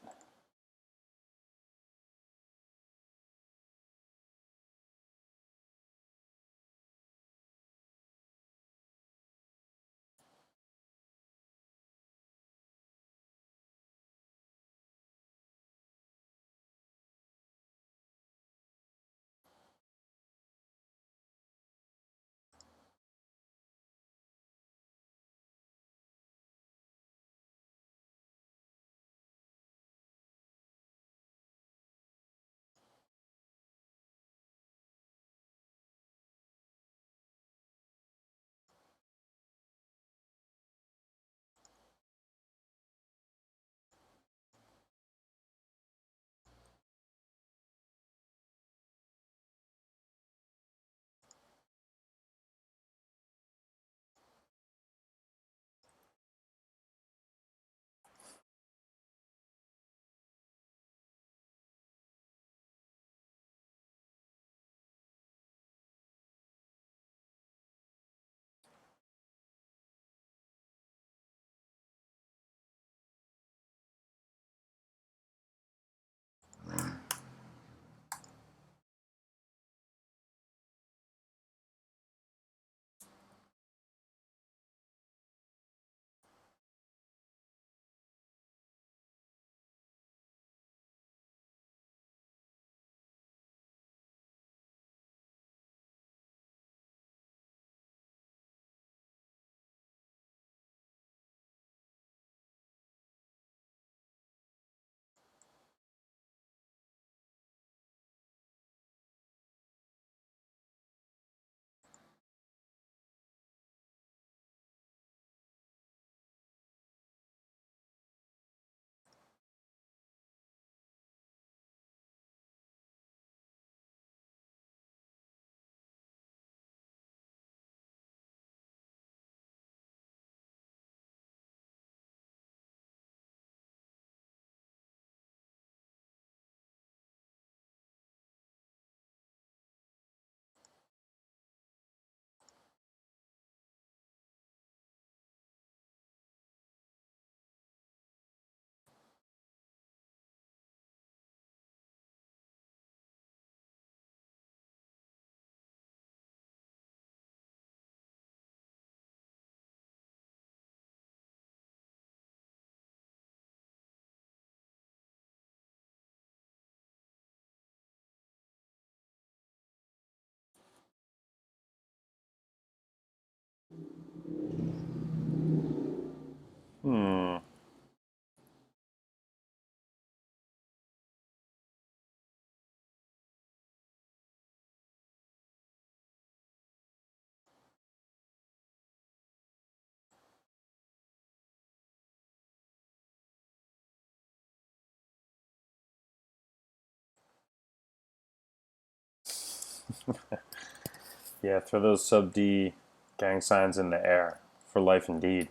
A: Yeah, throw those sub D gang signs in the air. For life indeed.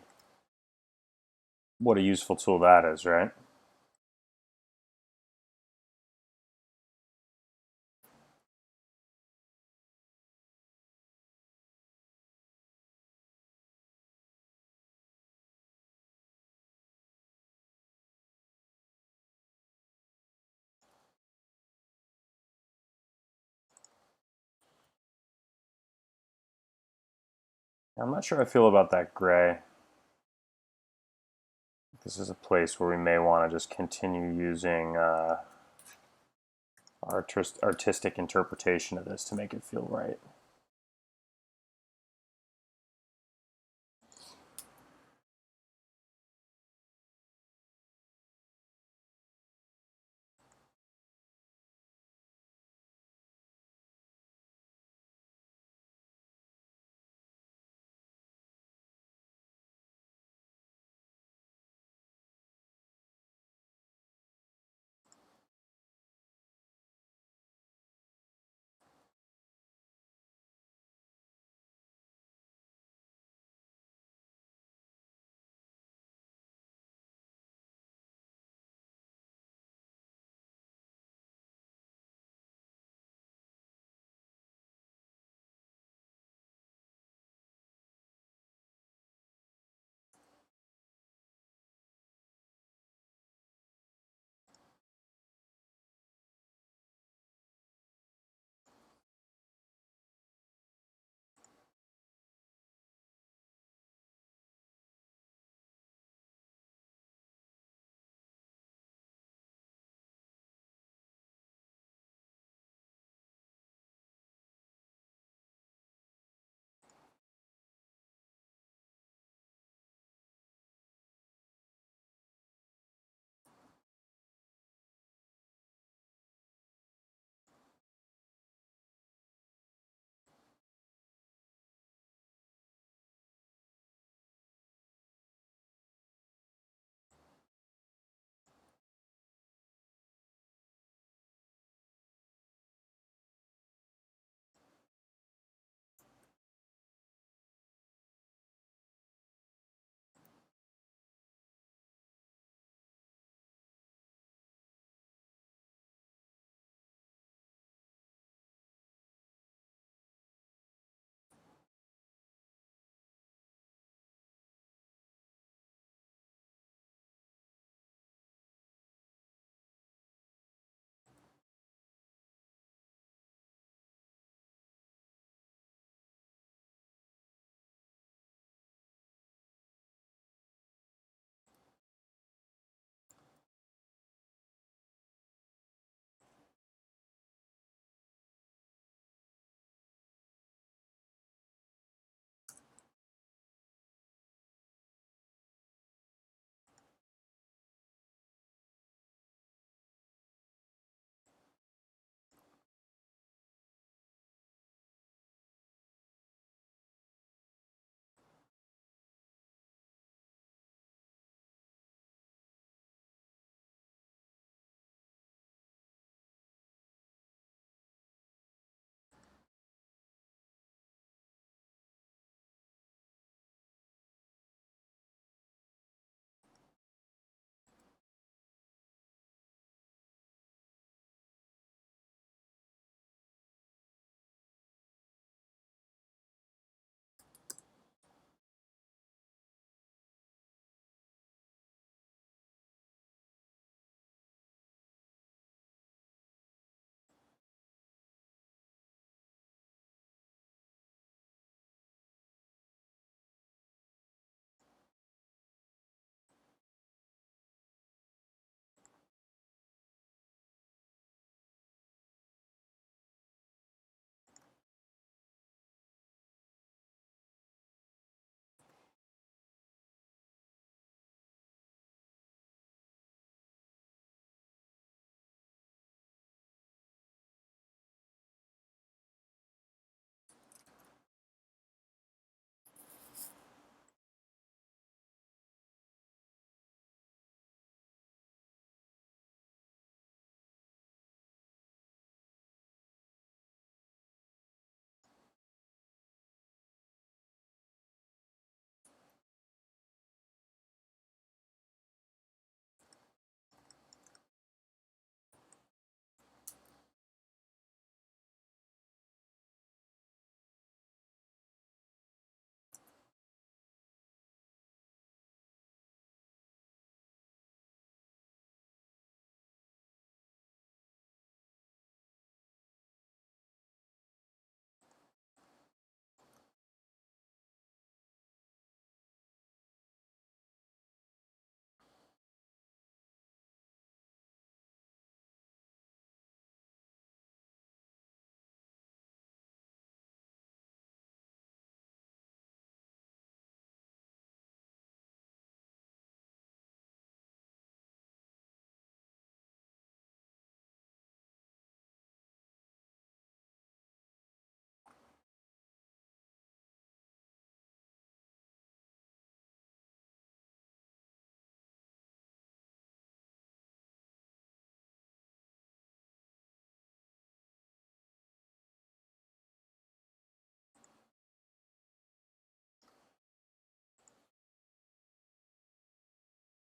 A: What a useful tool that is, right? I'm not sure I feel about that gray. This is a place where we may want to just continue using artistic interpretation of this to make it feel right.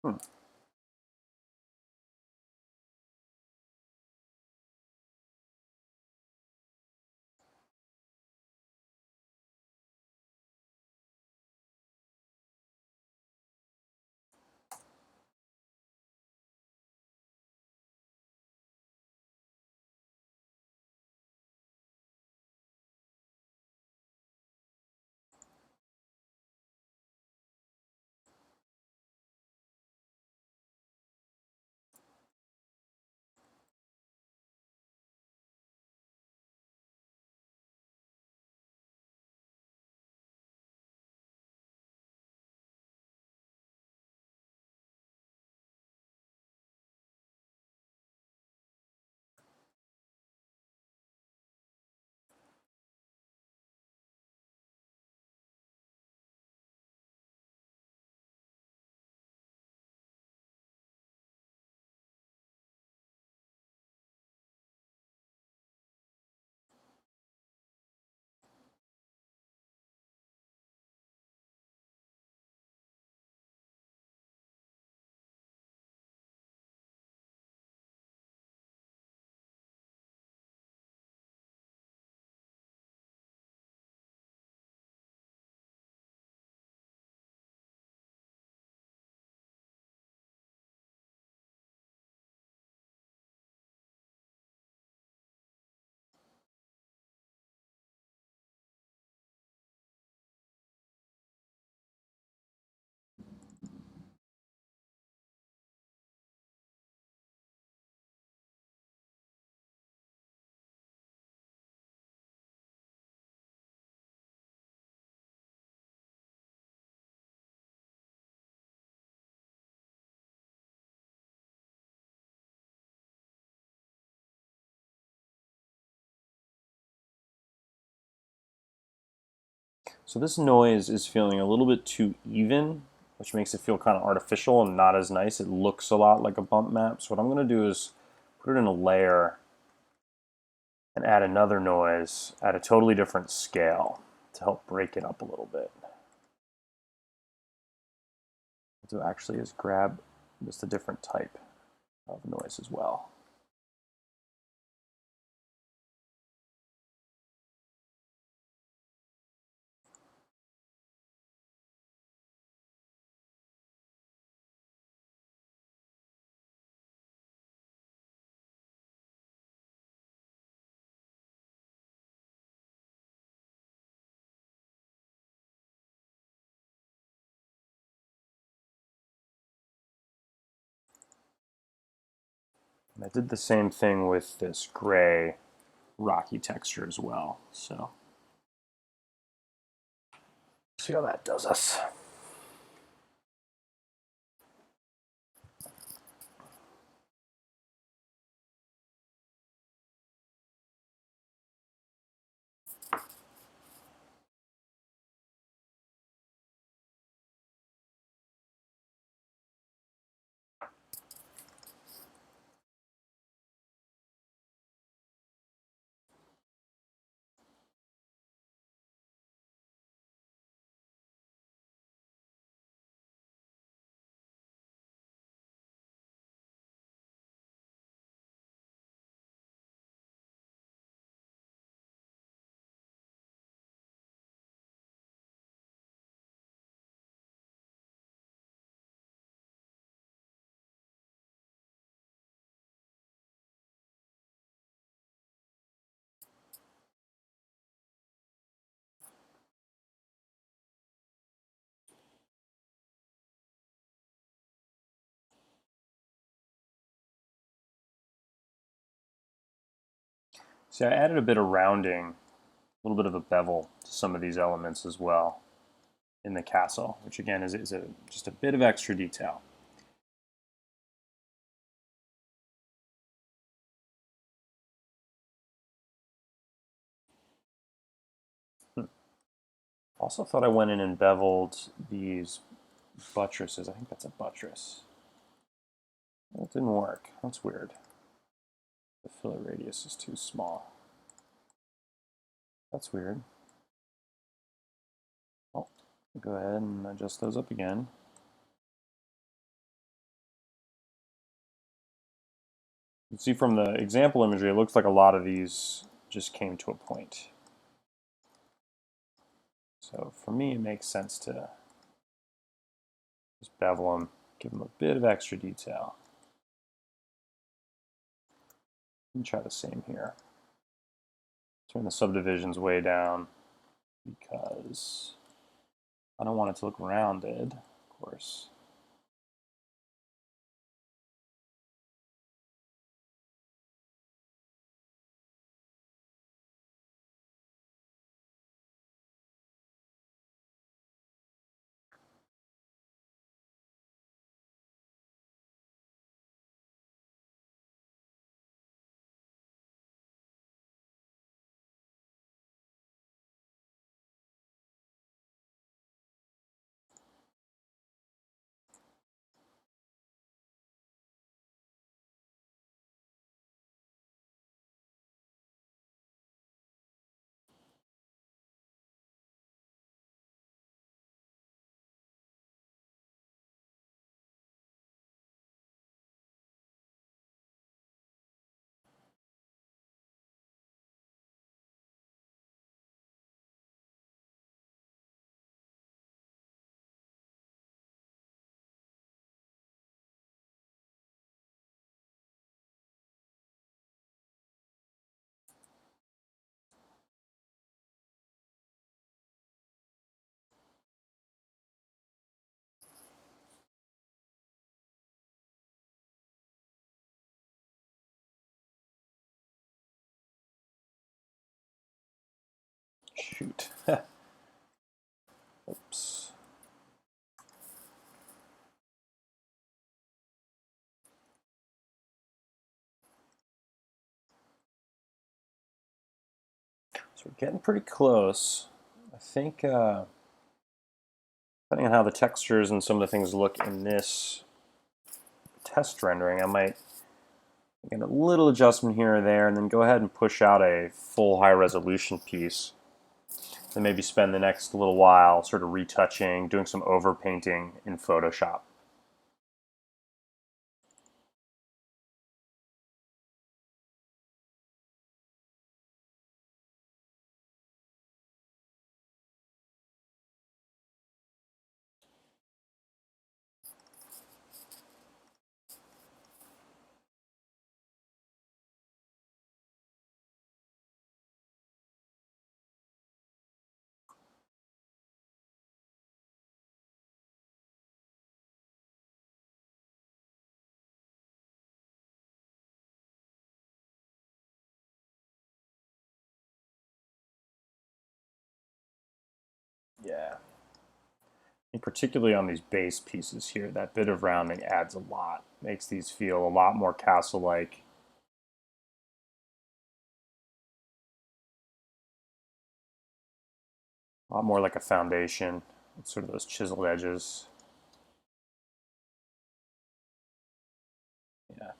A: Hmm. So this noise is feeling a little bit too even, which makes it feel kind of artificial and not as nice. It looks a lot like a bump map. So what I'm going to do is put it in a layer and add another noise at a totally different scale to help break it up a little bit. What I'll do actually is grab just a different type of noise as well. And I did the same thing with this gray rocky texture as well. So see how that does us. See, I added a bit of rounding, a little bit of a bevel to some of these elements as well in the castle, which again is just a bit of extra detail. Also thought I went in and beveled these buttresses. I think that's a buttress. That didn't work. That's weird. The fillet radius is too small. That's weird. Oh, go ahead and adjust those up again. You can see from the example imagery, it looks like a lot of these just came to a point. So for me, it makes sense to just bevel them, give them a bit of extra detail. And try the same here. Turn the subdivisions way down because I don't want it to look rounded, of course. Shoot. Oops. So we're getting pretty close. I think, depending on how the textures and some of the things look in this test rendering, I might get a little adjustment here or there and then go ahead and push out a full high resolution piece. And maybe spend the next little while sort of retouching, doing some overpainting in Photoshop. Yeah. And particularly on these base pieces here, that bit of rounding adds a lot. Makes these feel a lot more castle-like. A lot more like a foundation. It's sort of those chiseled edges. Yeah.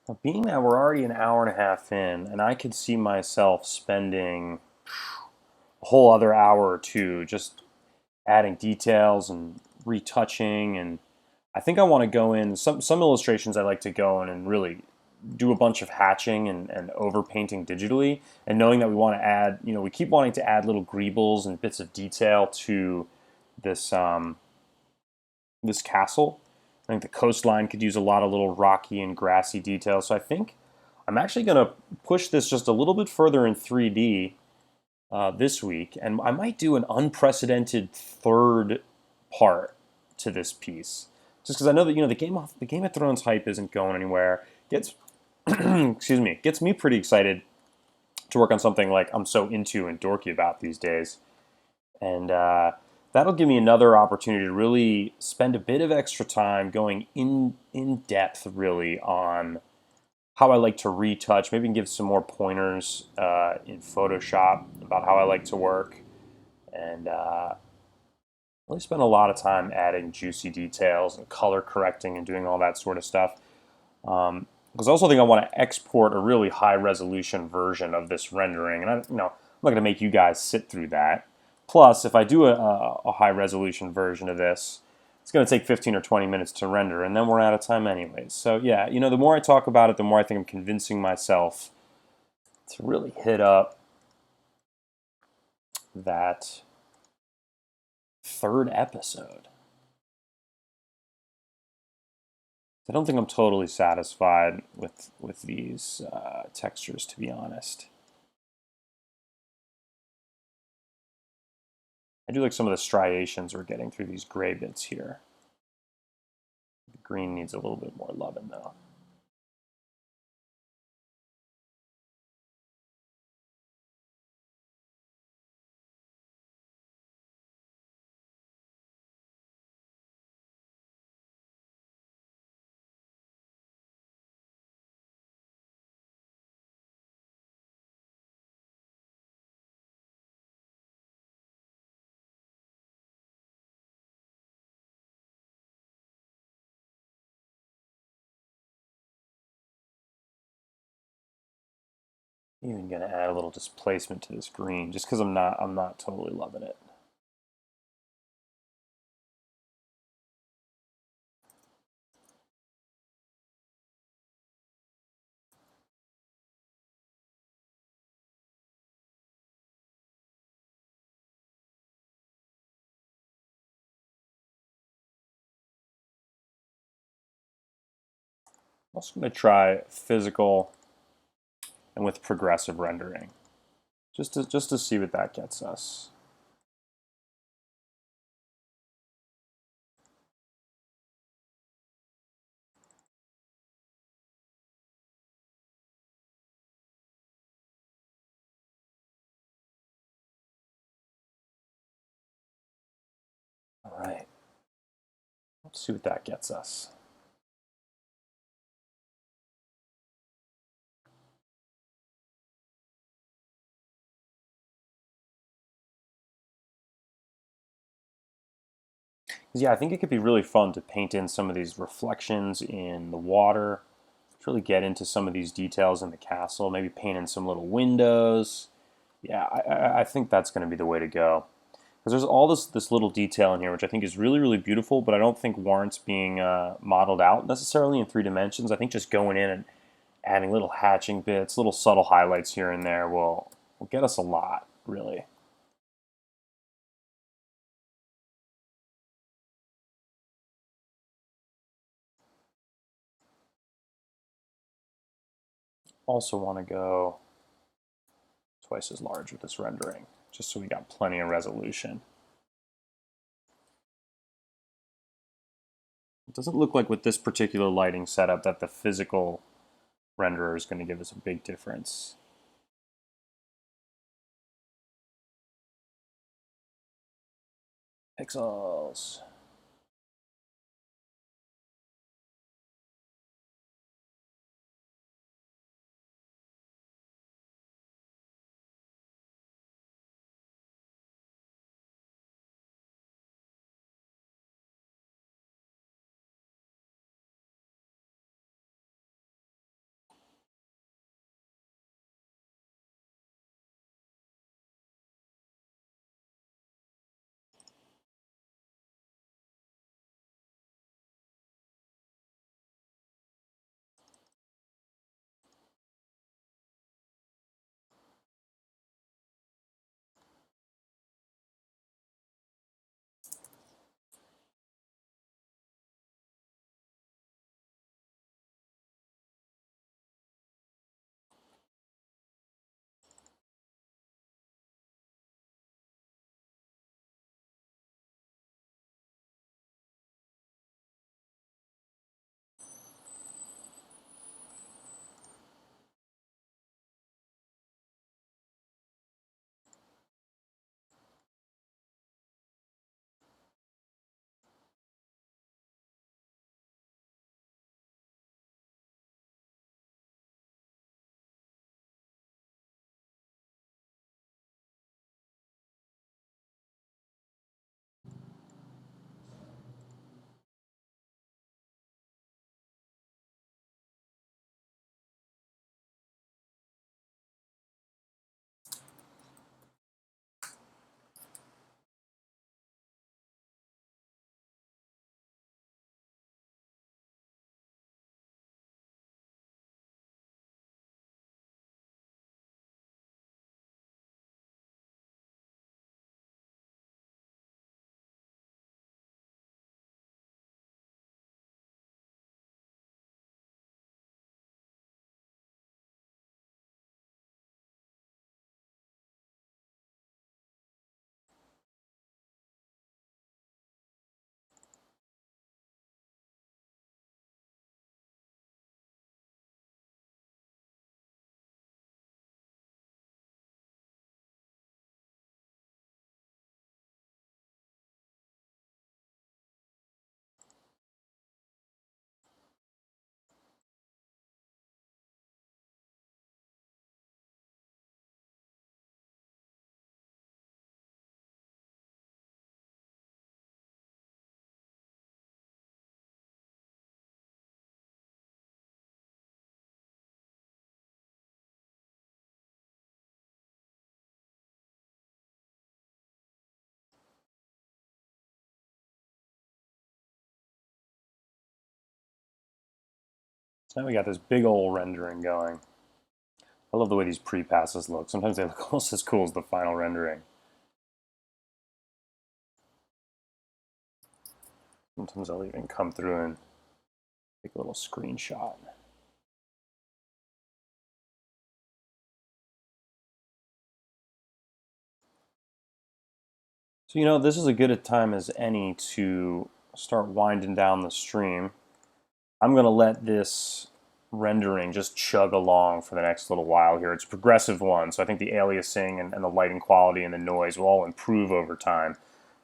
A: Well, being that we're already an hour and a half in, and I could see myself spending a whole other hour or two just adding details and retouching, and I think I want to go in some illustrations. I like to go in and really do a bunch of hatching and overpainting digitally, and knowing that we want to add, we keep wanting to add little greebles and bits of detail to this this castle. I think the coastline could use a lot of little rocky and grassy details. So I think I'm actually going to push this just a little bit further in 3D this week, and I might do an unprecedented third part to this piece, just because I know that the Game of Thrones hype isn't going anywhere. Gets excuse me, gets me pretty excited to work on something like I'm so into and dorky about these days, and that'll give me another opportunity to really spend a bit of extra time going in depth, really, on how I like to retouch. Maybe give some more pointers in Photoshop about how I like to work, and really spend a lot of time adding juicy details and color correcting and doing all that sort of stuff. Because I also think I want to export a really high resolution version of this rendering, and I'm not going to make you guys sit through that. Plus, if I do a high resolution version of this, it's going to take 15 or 20 minutes to render, and then we're out of time anyways. So yeah, the more I talk about it, the more I think I'm convincing myself to really hit up that third episode. I don't think I'm totally satisfied with these textures, to be honest. I do like some of the striations we're getting through these gray bits here. The green needs a little bit more loving, though. Even gonna add a little displacement to this green, just because I'm not totally loving it. I'm also gonna try physical and with progressive rendering, just to see what that gets us. All right, let's see what that gets us. Yeah, I think it could be really fun to paint in some of these reflections in the water, to really get into some of these details in the castle, maybe paint in some little windows. Yeah, I think that's going to be the way to go. Because there's all this little detail in here, which I think is really, really beautiful, but I don't think warrants being modeled out necessarily in 3 dimensions. I think just going in and adding little hatching bits, little subtle highlights here and there will get us a lot, really. Also want to go twice as large with this rendering, just so we got plenty of resolution. It doesn't look like with this particular lighting setup that the physical renderer is going to give us a big difference. Pixels. So now we got this big old rendering going. I love the way these pre-passes look. Sometimes they look almost as cool as the final rendering. Sometimes I'll even come through and take a little screenshot. So, you know, this is as good a time as any to start winding down the stream. I'm going to let this rendering just chug along for the next little while here. It's a progressive one, so I think the aliasing and the lighting quality and the noise will all improve over time.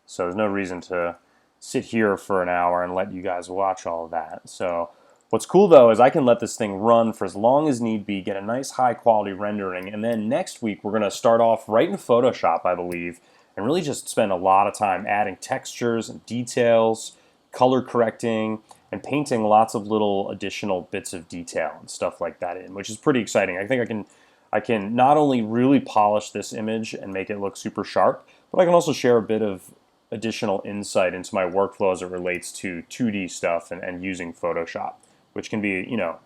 A: So there's no reason to sit here for an hour and let you guys watch all of that. So what's cool though is I can let this thing run for as long as need be, get a nice high quality rendering, and then next week we're going to start off right in Photoshop, I believe, and really just spend a lot of time adding textures and details, color correcting, and painting lots of little additional bits of detail and stuff like that in, which is pretty exciting. I think I can not only really polish this image and make it look super sharp, but I can also share a bit of additional insight into my workflow as it relates to 2D stuff and using Photoshop, which can be, you know,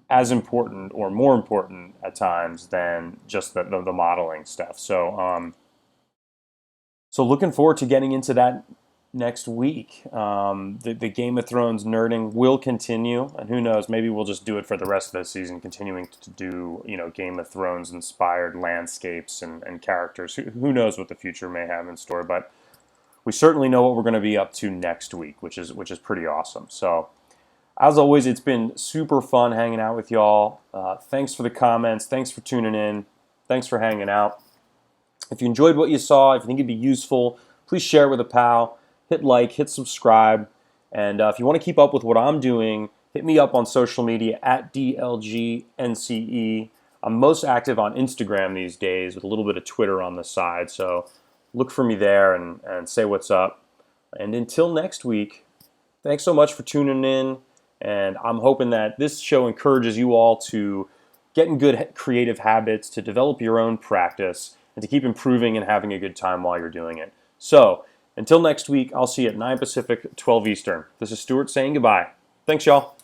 A: as important or more important at times than just the modeling stuff. So, so looking forward to getting into that next week. The Game of Thrones nerding will continue, and who knows, maybe we'll just do it for the rest of the season, continuing to do, you know, Game of Thrones inspired landscapes and characters. Who knows what the future may have in store, but we certainly know what we're going to be up to next week, which is pretty awesome. So as always, it's been super fun hanging out with y'all. Thanks for the comments. Thanks for tuning in. Thanks for hanging out. If you enjoyed what you saw, if you think it'd be useful, please share with a pal. Hit like, hit subscribe. And if you want to keep up with what I'm doing, hit me up on social media at DLGNCE. I'm most active on Instagram these days with a little bit of Twitter on the side. So look for me there and say what's up. And until next week, thanks so much for tuning in. And I'm hoping that this show encourages you all to get in good creative habits, to develop your own practice, and to keep improving and having a good time while you're doing it. So, until next week, I'll see you at 9 Pacific, 12 Eastern. This is Stuart saying goodbye. Thanks, y'all.